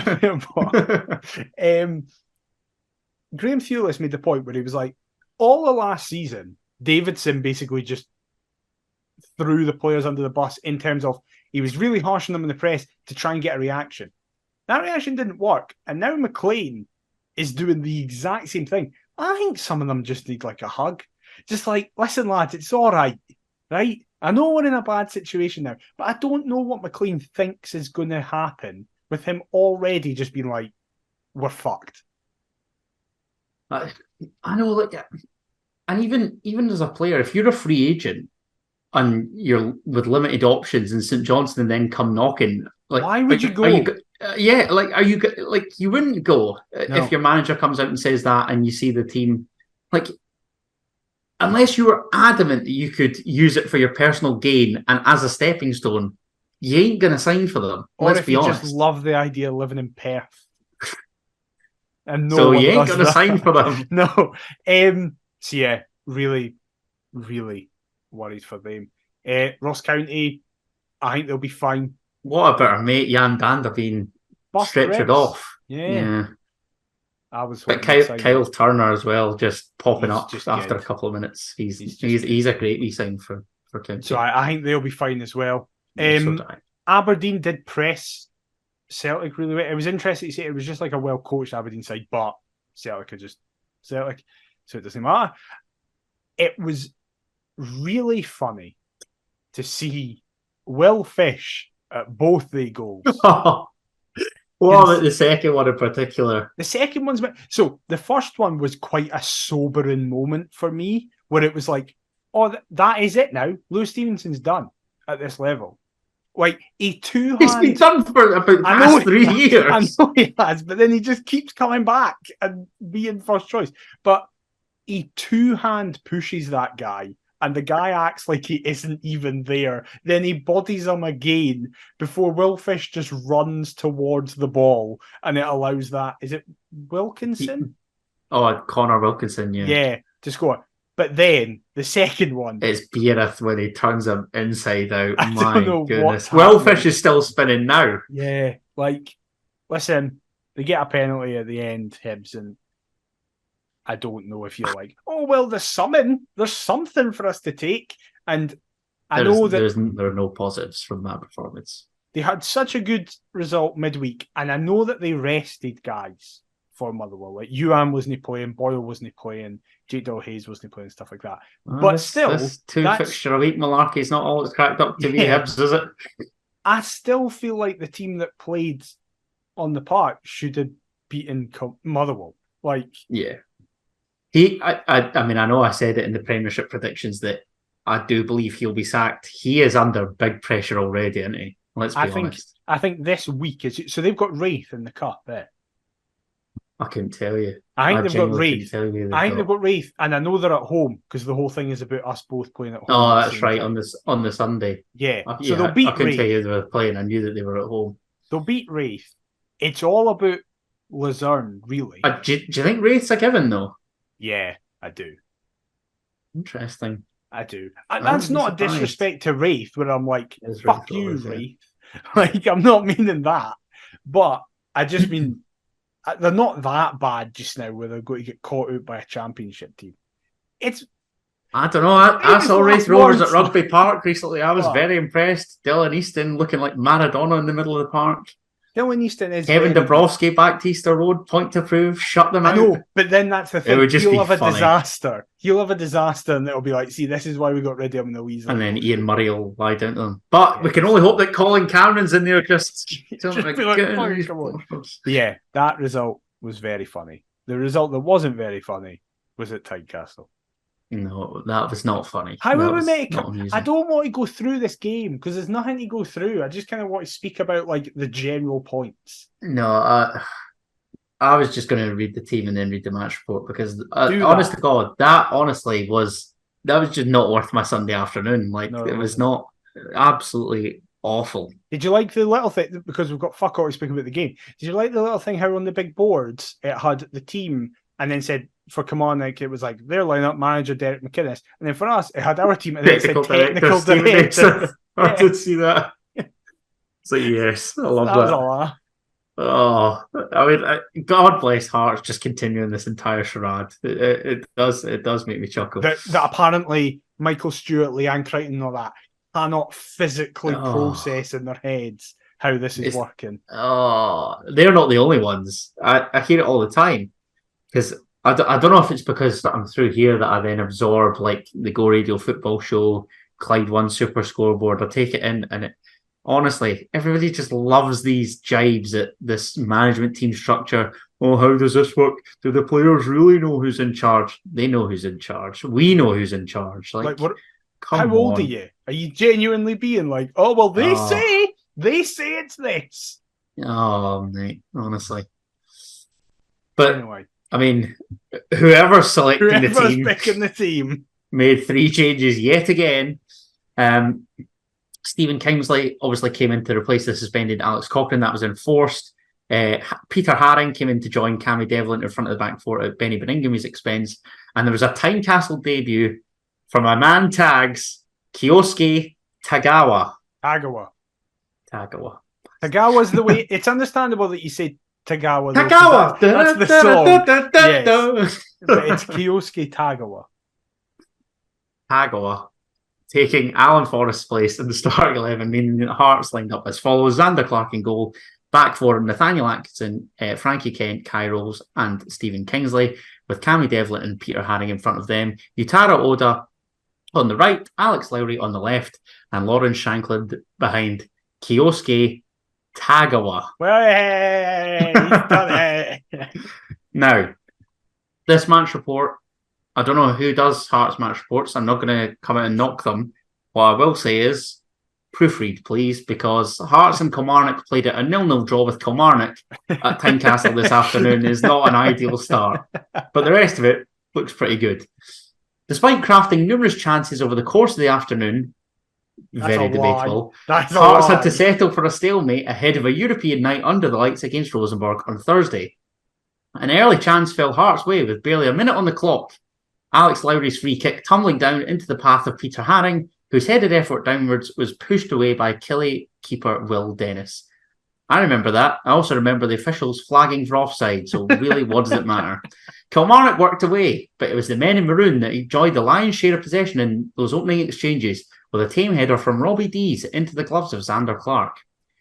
Graham Thewlis made the point where he was like, all of last season, Davidson basically just threw the players under the bus in terms of he was really harsh on them in the press to try and get a reaction. That reaction didn't work, and now McLean is doing the exact same thing. I think some of them just need like a hug. Just like, listen, lads, it's all right? I know we're in a bad situation now, but I don't know what McLean thinks is going to happen with him already just being like, we're fucked. I know, like, and even as a player, if you're a free agent and you're with limited options and St Johnstone then come knocking, like, why would you go? You wouldn't go if your manager comes out and says that, and you see the team, like, unless you were adamant that you could use it for your personal gain and as a stepping stone, you ain't going to sign for them. Or let's be honest. Just love the idea of living in Perth. And so you ain't going to sign for them. No. So yeah, really, really worried for them. Ross County, I think they'll be fine. What about our mate Jan Dander being stretchered off? Yeah. I was, but Kyle Turner as well, just popping up just after a couple of minutes. He's a great wee sign for County. So I think they'll be fine as well. Aberdeen did press Celtic really well. It was interesting to see it was just like a well coached Aberdeen side, but Celtic are just Celtic, so it doesn't matter. It was really funny to see Will Fish at both the goals. What about the second one in particular? The second one's... So, the first one was quite a sobering moment for me, where it was like, oh, that is it now. Lewis Stevenson's done at this level. Like, a two-hand... He's been done for about the past 3 years. I know he has, but then he just keeps coming back and being first choice. But he two-hand pushes that guy and the guy acts like he isn't even there. Then he bodies him again before Wilfish just runs towards the ball, and it allows that. Is it Wilkinson? Connor Wilkinson, yeah. Yeah, to score. But then the second one, it's Beereth when he turns him inside out. I My don't know goodness, what's Wilfish is still spinning now. Yeah, like, listen, they get a penalty at the end, Hibs, and I don't know if you're like, oh well, there's something for us to take, and I know that there are no positives from that performance. They had such a good result midweek, and I know that they rested guys for Motherwell. Like Ewan wasn't playing, Boyle wasn't playing, Jake Hayes wasn't playing, stuff like that. But still, this fixture a week malarkey is not all it's cracked up to be, Hibs, is it? I still feel like the team that played on the park should have beaten Motherwell. Like, yeah. I mean, I know I said it in the Premiership predictions that I do believe he'll be sacked. He is under big pressure already, isn't he? Let's be honest. I think this week is so they've got Wraith in the cup there. I couldn't tell you. I think they've got Wraith. They've got Wraith, and I know they're at home because the whole thing is about us both playing at home. Oh, that's right, on the Sunday. Yeah. So they'll beat Wraith. I couldn't tell you they were playing. I knew that they were at home. They'll beat Wraith. It's all about Luzerne, really. Do you think Wraith's a given, though? Yeah, I do. Interesting. I do. That's not a disrespect to Wraith, where I'm like, fuck you, Wraith. Like, I'm not meaning that. But I just mean, they're not that bad just now where they're going to get caught out by a championship team. I don't know. I saw Wraith Rovers at Rugby Park recently. I was very impressed. Dylan Easton looking like Maradona in the middle of the park. Dylan Easton is Kevin Dabrowski back to Easter Road, point to prove, shut them out. I know, but then that's the thing. It would just He'll have funny. A disaster. He'll have a disaster, and it'll be like, see, this is why we got rid of him in the Weasel. And then Ian Murray will lie down to them. But we can only hope that Colin Cameron's in there, Chris. Yeah, that result was very funny. The result that wasn't very funny was at Tynecastle. No, that was not funny. How would we make it? I don't want to go through this game because there's nothing to go through. I just kind of want to speak about like the general points. No, I was just going to read the team and then read the match report because, honest to God, that was just not worth my Sunday afternoon. Like, it was not absolutely awful. Did you like the little thing, because we've got fuck all to speak about the game, did you like the little thing how on the big boards it had the team and then said for Kilmarnock it was like their lineup, manager Derek McInnes, and then for us it had our team and then it said technical director. I did see that. So yes, I love that. Was a laugh. Oh, I mean, God bless Hearts just continuing this entire charade. It does make me chuckle. That apparently Michael Stewart, Leanne Crichton, and all that cannot physically process in their heads how this is working. Oh, they're not the only ones. I hear it all the time because I don't know if it's because I'm through here that I then absorb like the Go Radio football show, Clyde One Super Scoreboard. I take it in and honestly, everybody just loves these jibes at this management team structure. Oh, how does this work? Do the players really know who's in charge? They know who's in charge. We know who's in charge. Like what? How old are you? Are you genuinely being like, oh, well, they say it's this? Oh, mate, honestly. But anyway, I mean, whoever's picking the team made 3 changes yet again. Stephen Kingsley obviously came in to replace the suspended Alex Cochrane. That was enforced. Peter Haring came in to join Cammy Devlin in front of the back four at Benny Beningham's expense. And there was a Tynecastle debut from a man tags, Kyosuke Tagawa. Tagawa's the way. It's understandable that you say Tagawa. Tagawa! That's the song. Yes. But it's Kyosuke Tagawa. Tagawa. Taking Alan Forrest's place in the starting 11, meaning that Hearts lined up as follows. Xander Clark in goal. Back four, Nathaniel Atkinson, Frankie Kent, Kai Rolls, and Stephen Kingsley, with Cammy Devlin and Peter Haring in front of them. Yutaro Oda on the right, Alex Lowry on the left, and Lauren Shankland behind Kyosuke Tagawa. Now, this match report, I don't know who does Hearts match reports. I'm not going to come out and knock them. What I will say is, proofread, please, because Hearts and Kilmarnock played at a 0-0 draw with Kilmarnock at Tynecastle this afternoon is not an ideal start. But the rest of it looks pretty good. Despite crafting numerous chances over the course of the afternoon, very debatable, Hearts had to settle for a stalemate ahead of a European night under the lights against Rosenborg on Thursday. An early chance fell Hearts' way with barely a minute on the clock. Alex Lowry's free kick tumbling down into the path of Peter Haring, whose headed effort downwards was pushed away by Killie keeper Will Dennis. I remember that. I also remember the officials flagging for offside, so really, what does it matter? Kilmarnock worked away, but it was the men in maroon that enjoyed the lion's share of possession in those opening exchanges, with a tame header from Robbie Dees into the gloves of Xander Clark.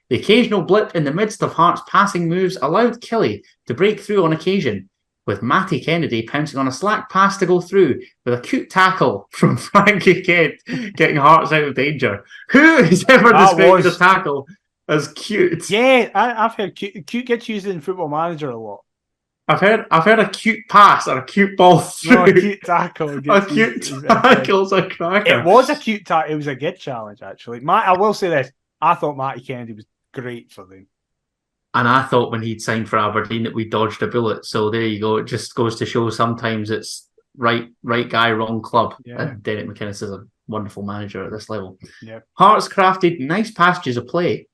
The occasional blip in the midst of Hearts' passing moves allowed Killie to break through on occasion, with Matty Kennedy pouncing on a slack pass to go through with a cute tackle from Frankie Kent, getting Hearts out of danger. Who has ever described the tackle as cute? Yeah, I've heard cute gets used in Football Manager a lot. I've heard a cute pass or a cute ball through. No, a cute tackle. A cute tackle's a cracker. It was a cute tackle. It was a good challenge, actually. I will say this. I thought Matty Kennedy was great for them. And I thought when he'd signed for Aberdeen that we dodged a bullet. So there you go. It just goes to show sometimes it's right guy, wrong club. Yeah. And Derek McInnes is a wonderful manager at this level. Yeah. Hearts crafted nice passages of play.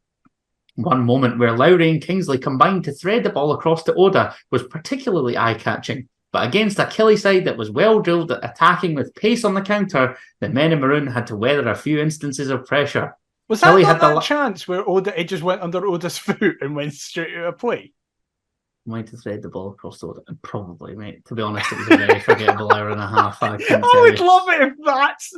One moment where Lowry and Kingsley combined to thread the ball across to Oda was particularly eye-catching. But against a Killie side that was well drilled at attacking with pace on the counter, the men in maroon had to weather a few instances of pressure. Was that not that chance where Oda it just went under Oda's foot and went straight out of play? Might have thread the ball across the Oda. Probably, mate. To be honest, it was a very forgettable hour and a half. I would love it if that's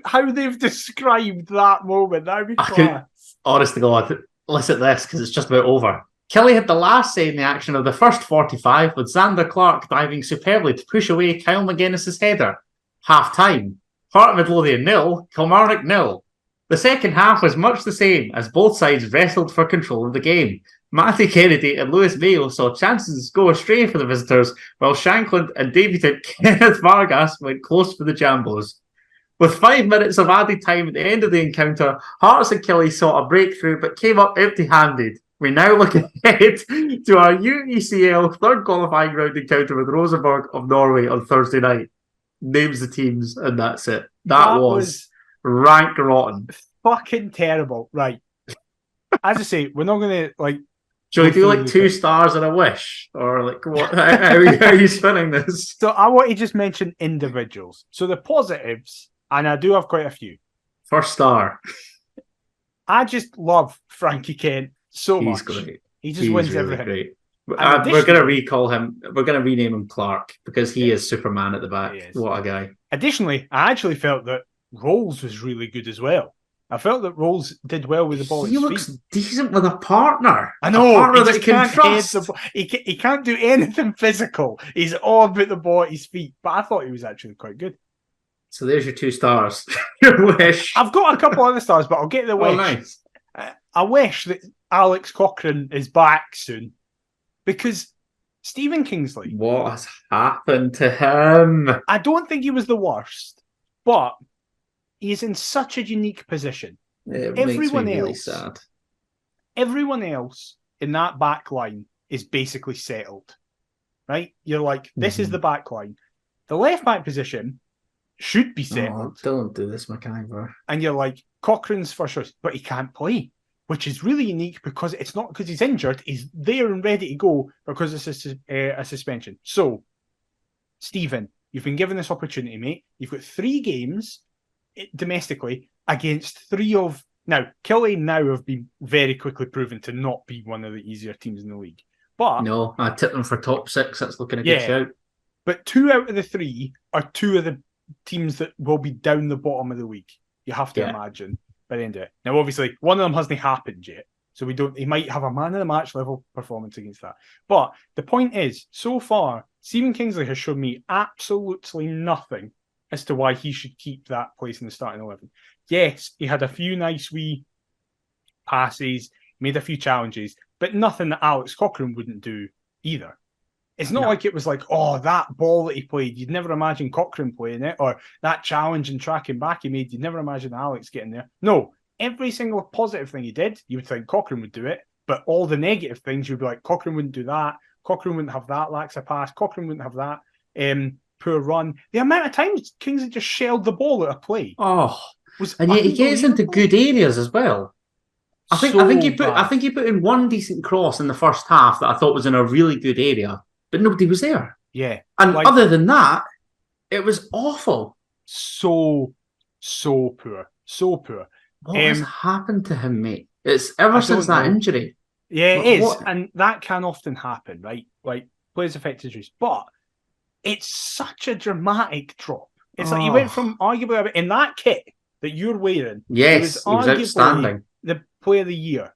how they've described that moment. That would be class. Honest to God, listen to this because it's just about over. Killie had the last say in the action of the first 45 with Xander Clark diving superbly to push away Kyle McGuinness's header. Half-time. Heart Midlothian 0, Kilmarnock 0. The second half was much the same as both sides wrestled for control of the game. Matty Kennedy and Lewis Mayo saw chances go astray for the visitors, while Shankland and debutant Kenneth Vargas went close for the Jambos. With 5 minutes of added time at the end of the encounter, Hearts and Killie saw a breakthrough but came up empty-handed. We now look ahead to our UECL third qualifying round encounter with Rosenborg of Norway on Thursday night. Names the teams, and that's it. That was rank rotten. Fucking terrible. Right. As I say, we're not going to, shall we do 2 stars and a wish? Or what? How are you spinning this? So I want to just mention individuals. So the positives, and I do have quite a few. First star. I just love Frankie Kent so much. He's great. He just wins really everything. Great. We're going to recall him. We're going to rename him Clark because he is Superman at the back. What a guy. Additionally, I actually felt that Rolls was really good as well. I felt that Rolls did well with the ball. He looks decent with a partner. I know. A partner that can trust. He can't do anything physical. He's all about the ball at his feet. But I thought he was actually quite good. So there's your 2 stars. Your wish. I've got a couple other stars, but I'll get the wish. Oh, nice. I wish that Alex Cochrane is back soon. Because Stephen Kingsley... What has happened to him? I don't think he was the worst, but he's in such a unique position. It makes me really sad. Everyone else in that back line is basically settled. Right? You're like, this is the back line. The left back position should be settled. Oh, don't do this, McIver. And you're like, Cochrane's first choice, but he can't play. Which is really unique because it's not because he's injured. He's there and ready to go because it's a suspension. So, Stephen, you've been given this opportunity, mate. You've got 3 games domestically against 3 of... Now, Killie now have been very quickly proven to not be one of the easier teams in the league. But no, I tipped them for top 6. That's looking a good shout. But 2 out of the 3 are 2 of the teams that will be down the bottom of the league. You have to imagine. By the end of it. Now, obviously, one of them hasn't happened yet, so he might have a man of the match level performance against that. But the point is, so far, Stephen Kingsley has shown me absolutely nothing as to why he should keep that place in the starting 11. Yes, he had a few nice wee passes, made a few challenges, but nothing that Alex Cochrane wouldn't do either. It's not like it was like, oh, that ball that he played, you'd never imagine Cochrane playing it, or that challenge and tracking back he made, you'd never imagine Alex getting there. No, every single positive thing he did, you would think Cochrane would do it, but all the negative things, you'd be like, Cochrane wouldn't do that, Cochrane wouldn't have that lax a pass, Cochrane wouldn't have that. poor run. The amount of times Kingsley just shelled the ball out of play was and yet he gets into good areas as well. I think he put in one decent cross in the first half that I thought was in a really good area, but nobody was there. Yeah. And other than that, it was awful. So poor. So poor. What has happened to him, mate? It's ever since that injury. Yeah, it is. And that can often happen, right? Like, players affect injuries. But it's such a dramatic drop. It's like he went from arguably, in that kit that you're wearing, yes, he was outstanding. The player of the year.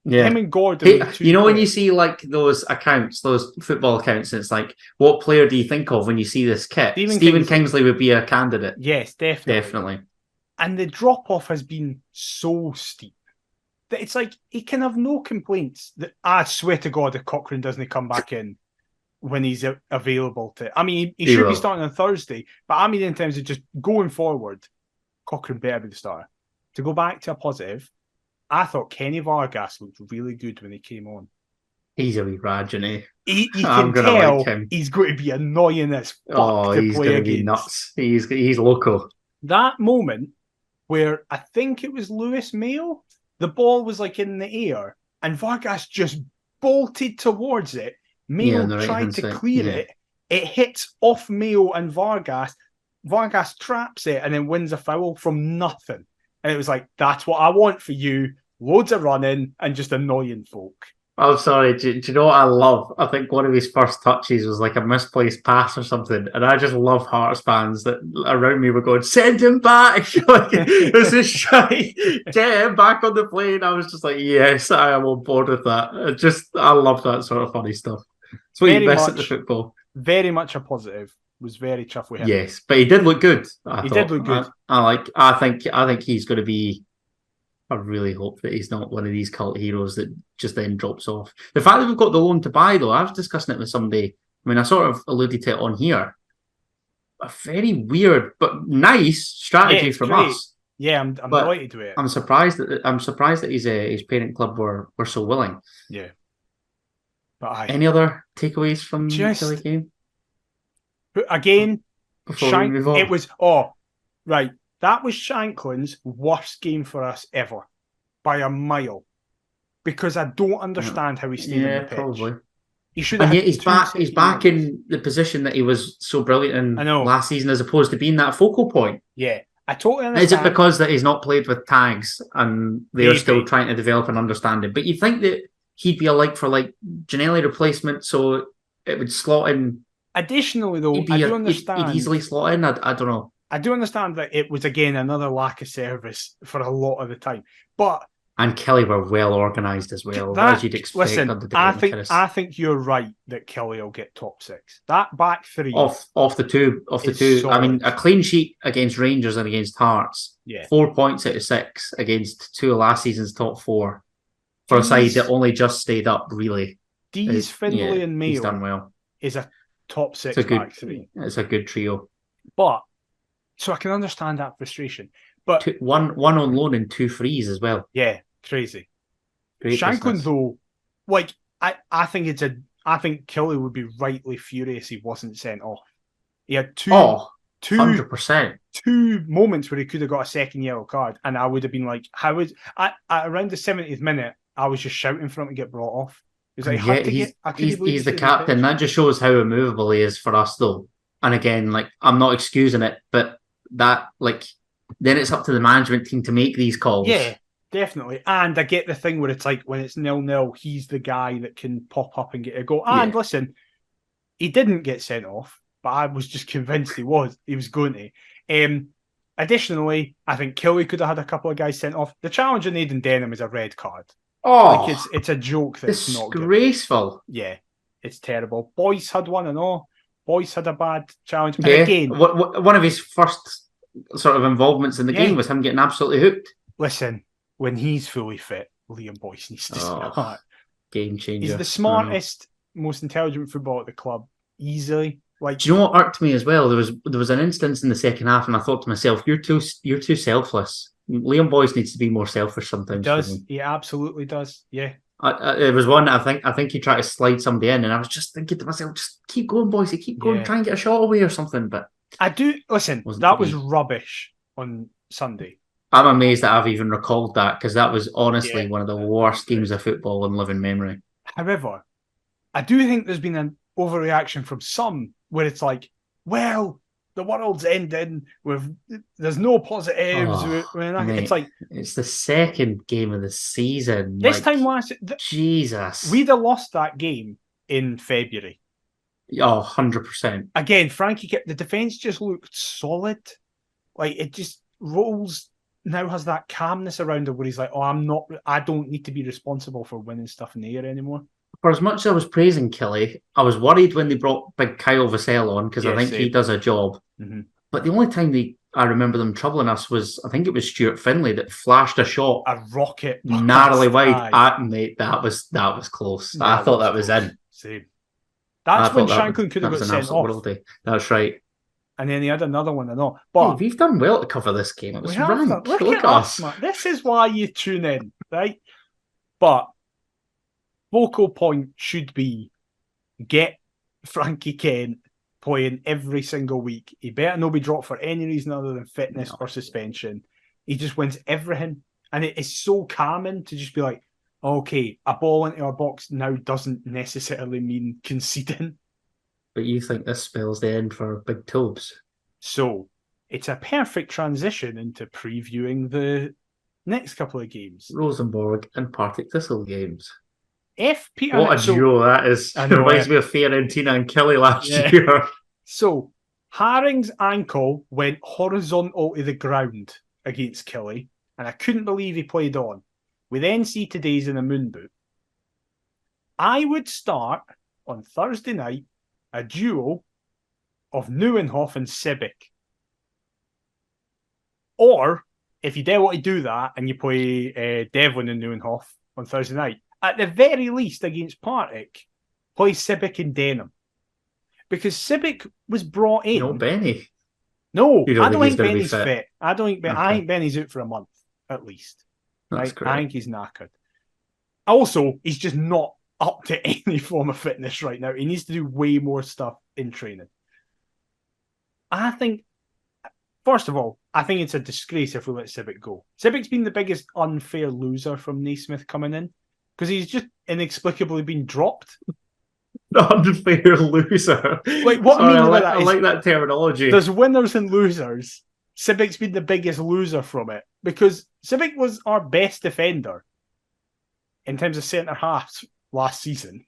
Yeah. Him and Gordon. When you see like those accounts, those football accounts, it's like, what player do you think of when you see this kit? Stephen Kingsley would be a candidate. Yes, definitely. And the drop-off has been so steep that it's like he can have no complaints. That I swear to God, if Cochrane doesn't come back in when he's available to... I mean, he should be starting on Thursday, but I mean in terms of just going forward, Cochrane better be the starter. To go back to a positive, I thought Kenny Vargas looked really good when he came on. He's a wee rag, isn't he? You can tell he's going to be annoying as fuck to play against. Be nuts. He's loco. That moment where I think it was Lewis Mayo, the ball was like in the air and Vargas just bolted towards it. Mayo tried to clear it. It hits off Mayo and Vargas. Vargas traps it and then wins a foul from nothing. And it was like, that's what I want for you. Loads of running and just annoying folk. I'm sorry, do you know what I love? I think one of his first touches was like a misplaced pass or something. And I just love Hearts fans that around me were going, send him back. Like, it was just shy. Get him back on the plane. I was just like, yes, I am on board with that. I love that sort of funny stuff. It's what you miss at the football. Very much a positive. Was very chuffed with him. Yes, but he did look good. He did look good. I think he's going to be. I really hope that he's not one of these cult heroes that just then drops off. The fact that we've got the loan to buy, though, I was discussing it with somebody. I mean, I sort of alluded to it on here. A very weird but nice strategy from us. Yeah, I'm delighted with it. I'm surprised that his parent club were so willing. Yeah. But any other takeaways from the game? Again, it was that was Shanklin's worst game for us ever by a mile, because I don't understand how he stayed on the pitch. Probably. He should have. And yet he's back in the position that he was so brilliant in last season, as opposed to being that focal point. Yeah, I totally understand. Is it because that he's not played with tags and they're still trying to develop an understanding? But you think that he'd be a Janelli replacement, so it would slot in. Additionally, though, I do understand. He'd easily slot in. I don't know. I do understand that it was, again, another lack of service for a lot of the time. And Kelly were well organised as well, as you'd expect. Listen, I think you're right that Kelly will get top six. That back three off the two. Solid. I mean, a clean sheet against Rangers and against Hearts. Yeah, 4 points out of 6 against 2 of last season's top 4 for a side that only just stayed up. Really, Dees, Findlay, and Mayo. He's done well. Is a top 6 back three. It's a good trio. So I can understand that frustration. But one on loan and 2 frees as well. Yeah, crazy. Great Shanklin, business. though, I think Kelly would be rightly furious he wasn't sent off. He had 100%. 2 moments where he could have got a second yellow card, and I would have been like, around the 70th minute, I was just shouting for him to get brought off. He's the captain. That just shows how immovable he is for us, though. And again, I'm not excusing it, but that, then it's up to the management team to make these calls. Yeah, definitely. And I get the thing where it's like, when it's 0-0, he's the guy that can pop up and get a goal. And listen, he didn't get sent off, but I was just convinced he was going to. Additionally, I think Kelly could have had a couple of guys sent off. The challenge on Aidan Denham is a red card. It's a joke that's not disgraceful. Yeah, it's terrible. Boyce had one and all. Boyce had a bad challenge. Yeah. And again, one of his first sort of involvements in the game was him getting absolutely hooked. Listen, when he's fully fit, Liam Boyce needs to start. Game changer. He's the smartest, most intelligent footballer at the club, easily. Do you know what irked me as well? There was an instance in the second half, and I thought to myself, "You're too selfless. Liam Boyce needs to be more selfish sometimes." He does. He absolutely does. Yeah. It was one. I think he tried to slide somebody in, and I was just thinking to myself, just keep going, boys. Keep going, try and get a shot away or something. But I do listen. That was rubbish on Sunday. I'm amazed that I've even recalled that, because that was honestly one of the worst games of football in living memory. However, I do think there's been an overreaction from some where it's like, well, the world's ending there's no positives. It's like it's the second game of the season. This time last Jesus. We'd have lost that game in February. Oh, 100%. Again, Frankie kept the defence just looked solid. Like it just Rolls now has that calmness around him where he's like, I don't need to be responsible for winning stuff in the air anymore. For as much as I was praising Kelly, I was worried when they brought big Kyle Vassell on, because I think he does a job. Mm-hmm. But the only time I remember them troubling us was, I think it was Stuart Finlay that flashed a shot, a rocket narrowly wide. Mate, that was close. Yeah, I thought that was in. Same. That's when Shanklin could have got sent off. Worldie. That's right. And then he had another one and all. But we've done well to cover this game. It was rank. Look at us. Man. This is why you tune in, right? But focal point should be get Frankie Kent playing every single week. He better not be dropped for any reason other than fitness or suspension. He just wins everything. And it is so calming to just be like, okay, a ball into our box now doesn't necessarily mean conceding. But you think this spells the end for Big Tobes? So it's a perfect transition into previewing the next couple of games. Rosenborg and Partick Thistle games. If Peter what a duo that is. It reminds me of Fiorentina and Kelly last year. So Haring's ankle went horizontal to the ground against Kelly, and I couldn't believe he played on. We then see today's in a moon boot. I would start on Thursday night a duo of Nieuwenhof and Sibic. Or, if you dare want to do that and you play Devlin and Nieuwenhof on Thursday night, at the very least against Partick, play Sibic and Denham. Because Sibic was brought in. No, Benny. No, I don't think Benny's fit. I think Benny's out for a month, at least. That's right? I think he's knackered. Also, he's just not up to any form of fitness right now. He needs to do way more stuff in training. I think, first of all, I think it's a disgrace if we let Sibic go. Sibic's been the biggest unfair loser from Naismith coming in, because he's just inexplicably been dropped. Unfair loser. Like what I mean by that is, I like that terminology. There's winners and losers. Sibic's been the biggest loser from it, because Sibic was our best defender in terms of centre halves last season.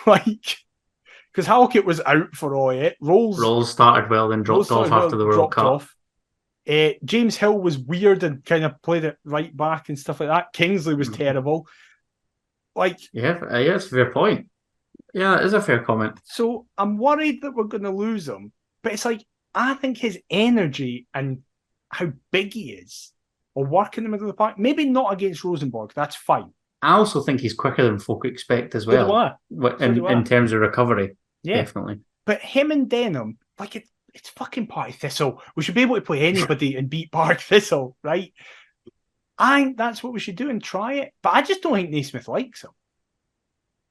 Like, because Halkett was out for all it. Rolls started well, then dropped off after the World Cup. James Hill was weird and kind of played it right back and stuff like that. Kingsley was terrible. Like, yeah, it's a fair point. Yeah, it is a fair comment. So I'm worried that we're going to lose him. But it's like, I think his energy and how big he is will work in the middle of the park. Maybe not against Rosenborg. That's fine. I also think he's quicker than folk expect as well. In terms of recovery. Yeah. Definitely. But him and Denham, like it's fucking Partick Thistle. We should be able to play anybody and beat Partick Thistle, right? I think that's what we should do and try it. But I just don't think Naismith likes him.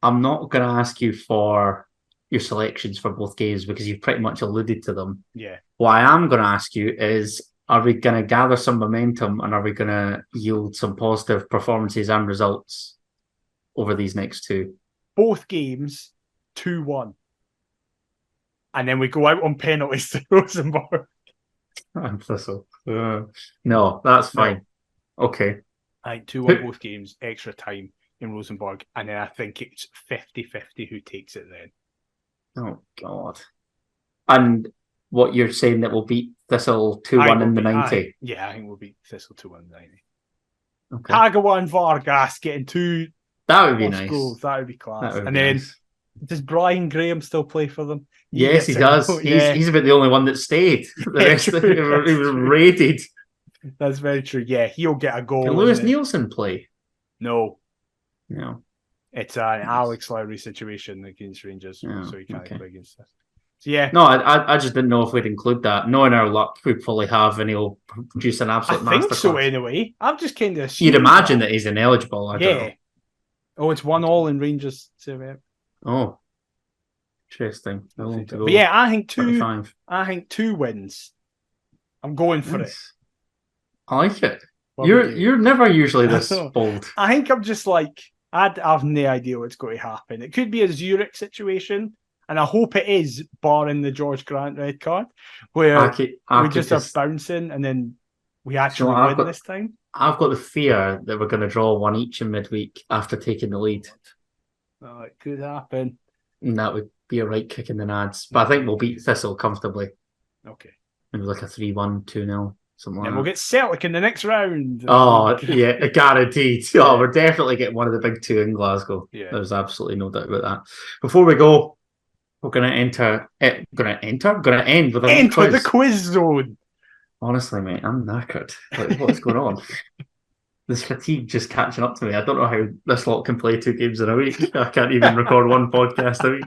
I'm not going to ask you for your selections for both games because you've pretty much alluded to them. Yeah. What I am going to ask you is, are we going to gather some momentum and are we going to yield some positive performances and results over these next two? Both games, 2-1. And then we go out on penalties to Rosenborg. And Thistle. No, that's fine. No. Okay. I think 2-1 both games, extra time in Rosenborg. And then I think it's 50-50 who takes it then. Oh, God. And what you're saying that we'll beat Thistle 2-1 in the 90? I think we'll beat Thistle 2-1 in the 90. Okay. Kagawa and Vargas getting two. That would be nice. Goals. That would be class. And then, does Brian Graham still play for them? Yes, he does. He's about the only one that stayed. The rest of them, he was rated. That's very true. Yeah, he'll get a goal. Can Lewis Nielsen play? No. It's an Alex Lowry situation against Rangers, so he can't play against us. So, no, I just didn't know if we'd include that. Knowing our luck, we'd probably have, and he'll produce an absolute masterclass. I think so anyway. I've just kind of assumed you'd imagine that he's ineligible. I don't know. Oh, it's 1-1 in Rangers. Oh, interesting. How long to go? But yeah, I think 25. I think 2 wins. I'm going for it. I like it. What about you? You're never usually this bold. I think I'm just like, I have no idea what's going to happen. It could be a Zurich situation, and I hope it is, barring the George Grant red card, where we just are bouncing and then we actually win this time. I've got the fear that we're going to draw 1 each in midweek after taking the lead. Oh, it could happen. And that would be a right kick in the nads. But I think we'll beat Thistle comfortably. Okay. Maybe like a 3-1, 2-0, something like that. And we'll get Celtic in the next round. Oh, yeah, guaranteed. Oh, we're definitely getting one of the big 2 in Glasgow. Yeah. There's absolutely no doubt about that. Before we go, we're going to end with a quiz. The quiz zone. Honestly, mate, I'm knackered. Like, what's going on? This fatigue just catching up to me. I don't know how this lot can play 2 games in a week. I can't even record 1 podcast a week.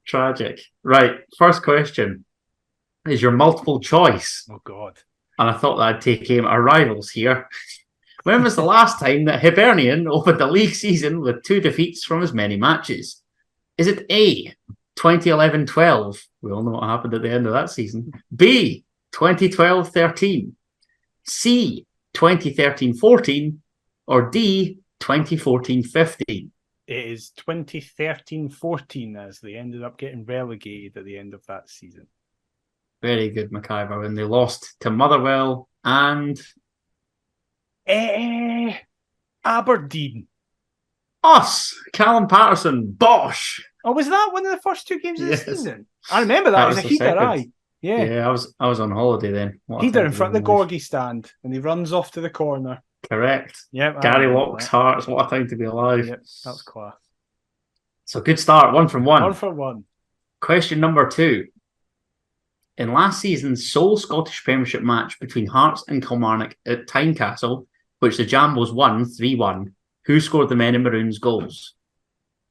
Tragic. Right, first question is your multiple choice. Oh, God. And I thought that I'd take aim at our rivals here. When was the last time that Hibernian opened the league season with 2 defeats from as many matches? Is it A, 2011-12? We all know what happened at the end of that season. B, 2012-13? C, 2013-14? Or D, 2014-15? It is 2013-14 as they ended up getting relegated at the end of that season. Very good, McIver. When they lost to Motherwell and... Aberdeen. Us! Callum Patterson. Bosh! Oh, was that one of the first 2 games of the season? I remember that. It was a heater, aye. Yeah, I was on holiday then. Heater in front of the Gorgie stand, and he runs off to the corner. Correct. Yep. Gary Locke's hearts. What a time to be alive. Yep, that was class. So good start. 1 from 1. 1 for 1. Question number 2. In last season's sole Scottish Premiership match between Hearts and Kilmarnock at Tynecastle, which the Jambos won 3-1, who scored the Men in Maroon's goals?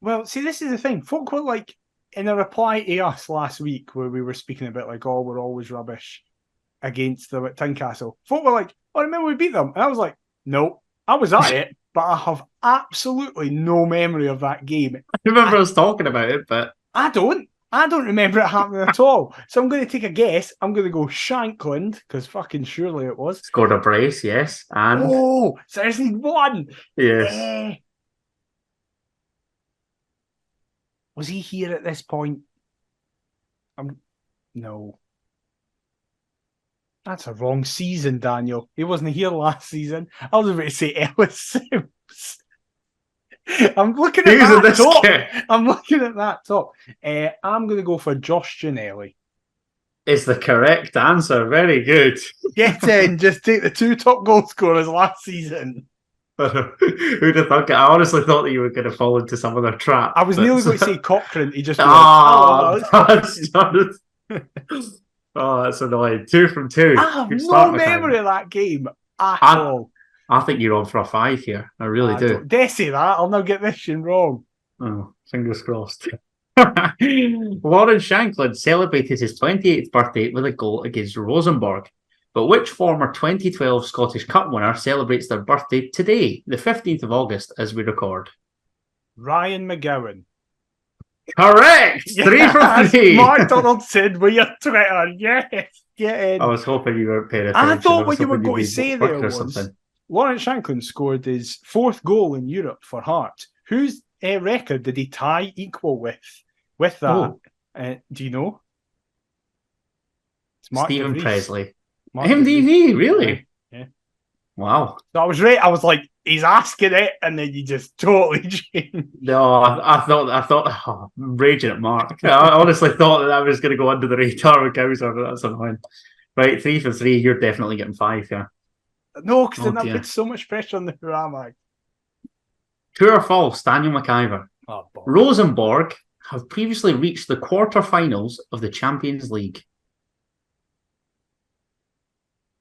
Well, see, this is the thing. Folk were like, in a reply to us last week, where we were speaking about like, oh, we're always rubbish against them at Tynecastle. Folk were like, oh, remember we beat them? And I was like, no, I was at it, but I have absolutely no memory of that game. I remember us talking about it, but... I don't remember it happening at all. So I'm going to take a guess. I'm going to go Shankland, because fucking surely it was. Scored a brace, yes. And... Oh, seriously, 1. Yes. Was he here at this point? No. That's a wrong season, Daniel. He wasn't here last season. I was about to say Ellis Sims. I'm looking at that top. I'm looking at that top. I'm going to go for Josh Ginnelly. It's the correct answer. Very good. Get in. Just take the 2 top goal scorers last season. Who'd have thought? I honestly thought that you were going to fall into some other trap. I was nearly going to say Cochrane. He just oh, that's annoying. 2 from 2. I have no memory of that game at all. I think you're on for a 5 here. I really do. Dare say that. I'll now get this shit wrong. Oh, fingers crossed. Lawrence Shankland celebrated his 28th birthday with a goal against Rosenborg. But which former 2012 Scottish Cup winner celebrates their birthday today, the 15th of August, as we record? Ryan McGowan. Correct! 3 from 3. Mark Donaldson with your Twitter. Yes, get in. I was hoping you weren't paying attention. I thought what you were going to say there was Lawrence Shankland scored his 4th goal in Europe for Hearts. Whose record did he tie equal with that? Oh. Do you know? It's Stephen Paisley. Mark MDV, really? Yeah. Wow. So I was right. I was like, he's asking it, and then you just totally changed. No, I thought, I'm raging at Mark. I honestly thought that I was going to go under the radar with Gowser, but that's annoying. Right, 3 for 3. You're definitely getting 5 here. No, because then that puts so much pressure on the who am I? True or false, Daniel McIver? Oh, Rosenborg have previously reached the quarterfinals of the Champions League.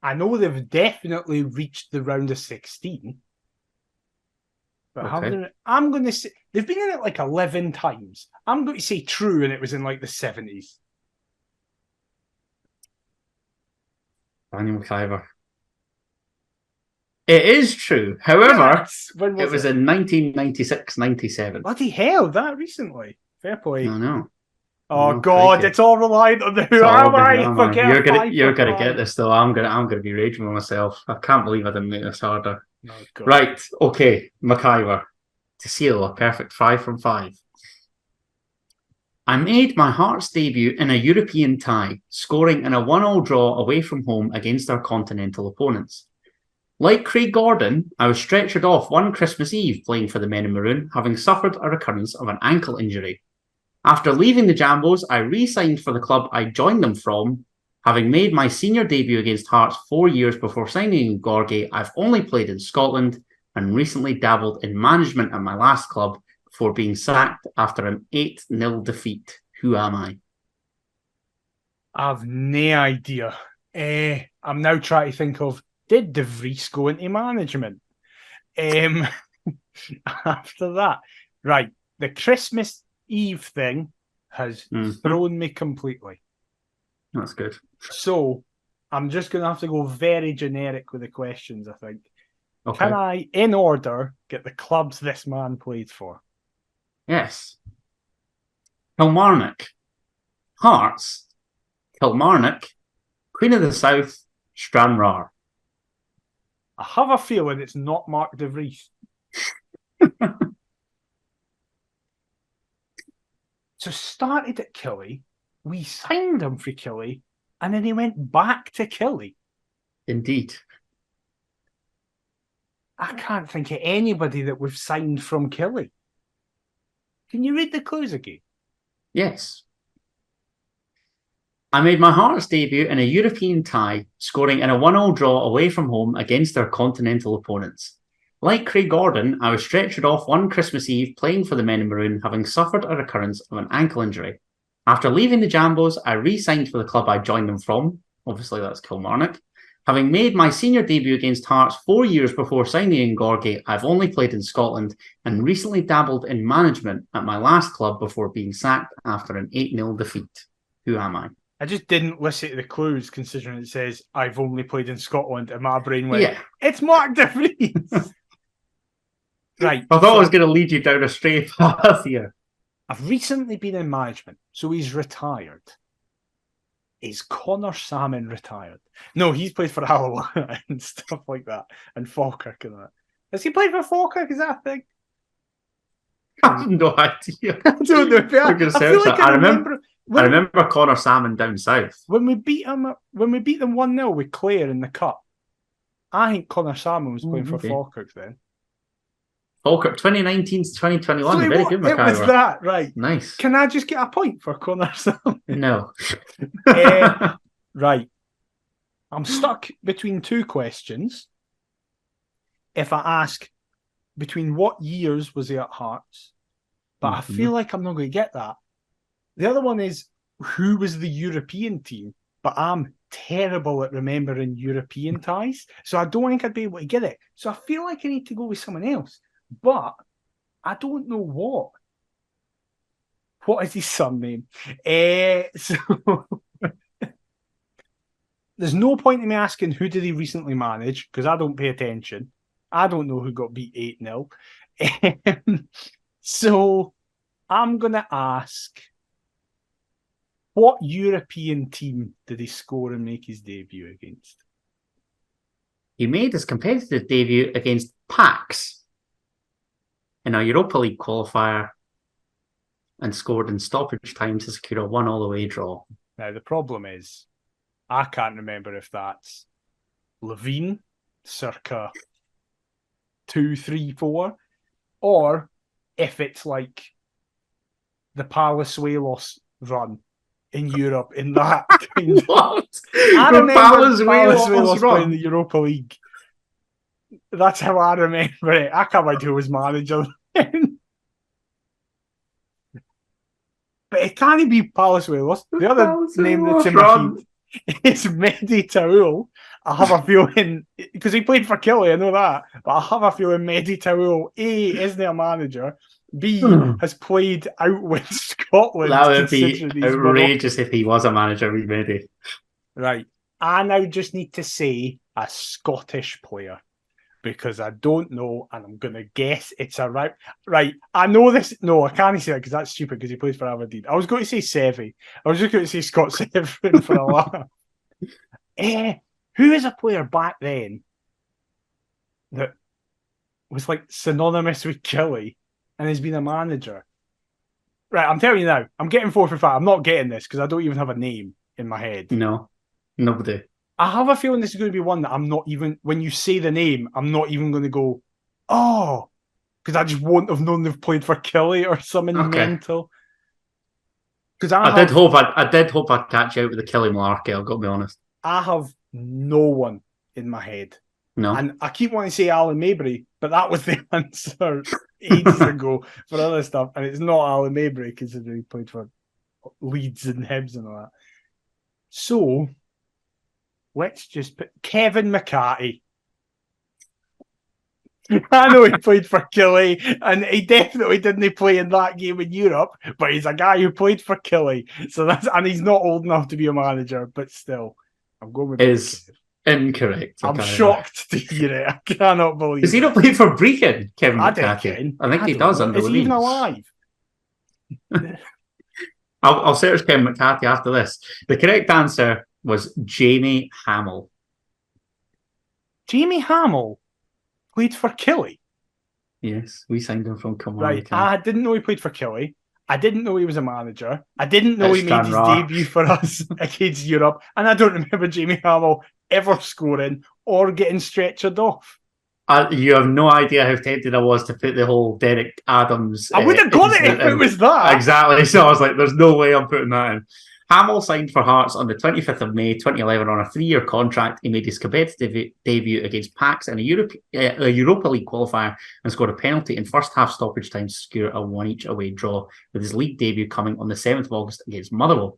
I know they've definitely reached the round of 16. But I'm going to say they've been in it like 11 times. I'm going to say true, and it was in like the 70s. Daniel McIver. It is true. However, Yes! When it was in 1996-97. Bloody hell, that recently. Fair play. I know. Oh No, God, crikey. it's all reliant on the who It's all am the I? hammer. Forget You're gonna five. get this though. I'm gonna be raging with myself. I can't believe I didn't make this harder. Oh, God. Right, okay, McIver. To seal a perfect 5 from 5. I made my Hearts debut in a European tie, scoring in a 1-1 draw away from home against our continental opponents. Like Craig Gordon, I was stretchered off one Christmas Eve playing for the Men in Maroon, having suffered a recurrence of an ankle injury. After leaving the Jambos, I re-signed for the club I joined them from. Having made my senior debut against Hearts 4 years before signing in Gorgie, I've only played in Scotland and recently dabbled in management at my last club before being sacked after an 8-0 defeat. Who am I? I've no idea. I'm now trying to think of, did De Vries go into management? After that, right, the Christmas Eve thing has thrown me completely. That's good. So I'm just going to have to go very generic with the questions, I think. Okay. Can I, in order, get the clubs this man played for? Yes. Kilmarnock, Hearts, Kilmarnock, Queen of the South, Stranraer. I have a feeling it's not Mark De Vries. So started at Killie, we signed him for Killie, and then he went back to Killie. Indeed. I can't think of anybody that we've signed from Killie. Can you read the clues again? Yes. I made my Hearts debut in a European tie, scoring in a 1-1 draw away from home against our continental opponents. Like Craig Gordon, I was stretchered off one Christmas Eve playing for the Men in Maroon, having suffered a recurrence of an ankle injury. After leaving the Jambos, I re-signed for the club I joined them from. Obviously, that's Kilmarnock. Having made my senior debut against Hearts 4 years before signing in Gorgie, I've only played in Scotland and recently dabbled in management at my last club before being sacked after an 8-0 defeat. Who am I? I just didn't listen to the clues, considering it says I've only played in Scotland, and my brain went, it's Mark De Vries. Right. I thought I was going to lead you down a straight path here. I've recently been in management, so he's retired. Is Connor Salmon retired? No, he's played for Alloa and stuff like that, and Falkirk and that. Has he played for Falkirk? Is that a thing? I have no idea. I don't know. I remember Connor Salmon down south. When we beat them 1-0 with Clare in the cup, I think Connor Salmon was playing for Falkirk then. Falkirk 2019 to 2021. So very good, McIver. It was that, right. Nice. Can I just get a point for Connor Salmon? No. Right. I'm stuck between two questions. If I ask between what years was he at Hearts, but I feel like I'm not going to get that. The other one is who was the European team, but I'm terrible at remembering European ties, so I don't think I'd be able to get it. So I feel like I need to go with someone else, but I don't know what. What is his surname? So there's no point in me asking who did he recently manage, because I don't pay attention. I don't know who got beat 8-0. So I'm going to ask, what European team did he score and make his debut against? He made his competitive debut against Pax in a Europa League qualifier and scored in stoppage time to secure a 1-1 away draw. Now, the problem is, I can't remember if that's Levine, circa 2, 3, 4, or if it's like the Palazuelos run in Europe in that kind. What? I remember Palazuelos playing the Europa League. That's how I remember it. I can't remember who was manager. But it can't be Palazuelos. The other name that's in my head is Mehdi Taoul. I have a feeling, because he played for Killie, I know that, but I have a feeling Mehdi Taoul, A, isn't a manager, B, has played out with Scotland. That would be outrageous if he was a manager, Mehdi. Right. I now just need to say a Scottish player. because I don't know, and I'm going to guess it's a right. Right, I know this. No, I can't say that because that's stupid because he plays for Aberdeen. I was going to say Sevy. I was just going to say Scott Severin for a laugh. Who is a player back then that was like synonymous with Killie and has been a manager? Right, I'm telling you now, I'm getting 4 for 5. I'm not getting this because I don't even have a name in my head. No, nobody. I have a feeling this is going to be one that I'm not even, when you say the name, I'm not even going to go, oh, because I just won't have known they've played for Killie or something mental. Because I did hope I'd catch you out with the Killie malarkey, I've got to be honest. I have no one in my head. No. And I keep wanting to say Alan Mabry, but that was the answer ages ago for other stuff. And it's not Alan Mabry, considering he played for Leeds and Hibs and all that. So, let's just put Kevin McCarthy. I know he played for Killie, and he definitely didn't play in that game in Europe, but he's a guy who played for Killie. So and he's not old enough to be a manager, but still, I'm going with Is incorrect. I'm shocked to hear it. I cannot believe Does he not play for Brecon, Kevin McCarthy? I think he does under Is he even alive? I'll search Kevin McCarthy after this. The correct answer was Jamie Hamill. Jamie Hamill played for Killie? Yes, we signed him from Kilmarnock. Right, I didn't know he played for Killie. I didn't know he was a manager. I didn't know he made his debut for us against Europe. And I don't remember Jamie Hamill ever scoring or getting stretchered off. You have no idea how tempted I was to put the whole Derek Adams. I would have got it if it was that. Exactly. So I was like, there's no way I'm putting that in. Hamill signed for Hearts on the 25th of May 2011 on a 3-year contract. He made his competitive debut against Pax in a Europa League qualifier and scored a penalty in first half stoppage time to secure a 1-1 away draw, with his league debut coming on the 7th of August against Motherwell.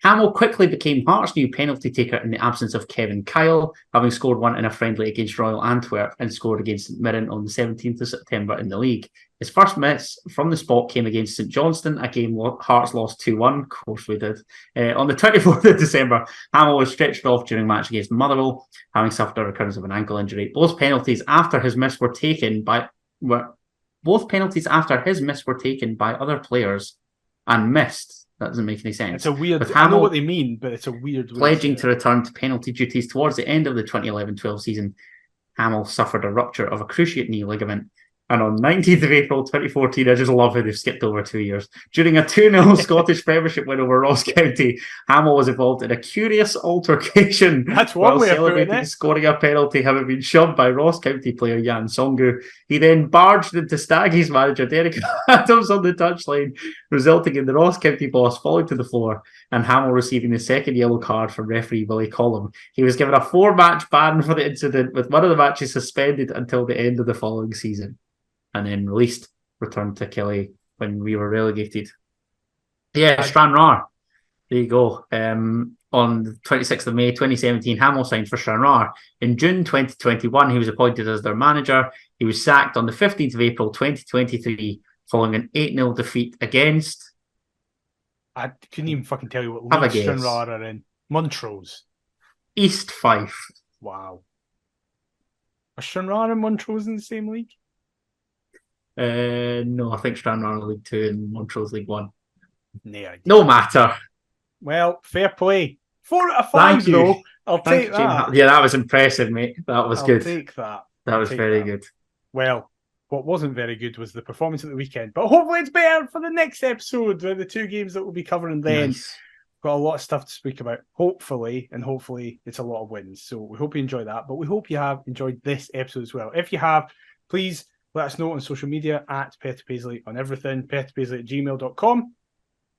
Hamill quickly became Hearts' new penalty taker in the absence of Kevin Kyle, having scored one in a friendly against Royal Antwerp and scored against St Mirren on the 17th of September in the league. His first miss from the spot came against St Johnstone, a game Hearts lost 2-1. Of course we did. On the 24th of December, Hamill was stretched off during a match against Motherwell, having suffered a recurrence of an ankle injury. Both penalties after his miss were taken by other players and missed. That doesn't make any sense. It's a weird. I know what they mean, but it's a weird. Pledging to return to penalty duties towards the end of the 2011-12 season, Hamill suffered a rupture of a cruciate knee ligament. And on 19th of April 2014, I just love how they've skipped over 2 years. During a 2-0 Scottish Premiership win over Ross County, Hamill was involved in a curious altercation. That's one way of putting it. Scoring a penalty, having been shoved by Ross County player Jan Songu. He then barged into Staggy's manager Derek Adams on the touchline, resulting in the Ross County boss falling to the floor and Hamill receiving the second yellow card from referee Willie Collum. He was given a 4-match ban for the incident, with one of the matches suspended until the end of the following season, and then released, returned to Killie when we were relegated. Yeah, Stranraer. There you go. On the 26th of May 2017, Hamill signed for Stranraer. In June 2021, he was appointed as their manager. He was sacked on the 15th of April 2023 following an 8-0 defeat against... I couldn't even fucking tell you what league Stranraer are in. Montrose. East Fife. Wow. Are Stranraer and Montrose in the same league? No, I think Stranraer are League 2 and Montrose League 1. No matter. Well, fair play. 4 out of 5, though. I'll take that. Yeah, that was impressive, mate. That was good. I'll take that. That was very good. Well, what wasn't very good was the performance at the weekend. But hopefully it's better for the next episode, the 2 games that we'll be covering then. Nice. Got a lot of stuff to speak about, hopefully it's a lot of wins. So we hope you enjoy that. But we hope you have enjoyed this episode as well. If you have, please let us know on social media at Perth Paisley on everything, perthpaisley@gmail.com.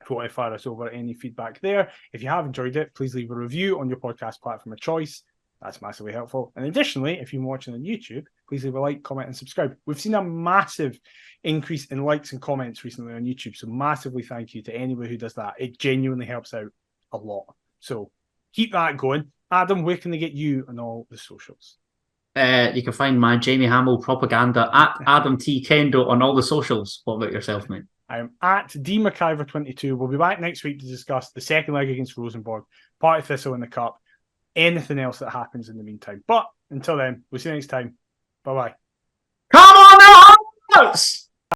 If you want to fire us over any feedback there. If you have enjoyed it, please leave a review on your podcast platform of choice. That's massively helpful. And additionally, if you're watching on YouTube, please leave a like, comment, and subscribe. We've seen a massive increase in likes and comments recently on YouTube. So massively thank you to anybody who does that. It genuinely helps out a lot. So keep that going. Adam, where can they get you on all the socials? You can find my Jamie Hamill propaganda at Adam T. Kendo on all the socials. What about yourself, mate? I am at DMcIver22. We'll be back next week to discuss the second leg against Rosenborg, Partick Thistle in the Cup, anything else that happens in the meantime. But until then, we'll see you next time. Bye-bye. Come on, the Hearts!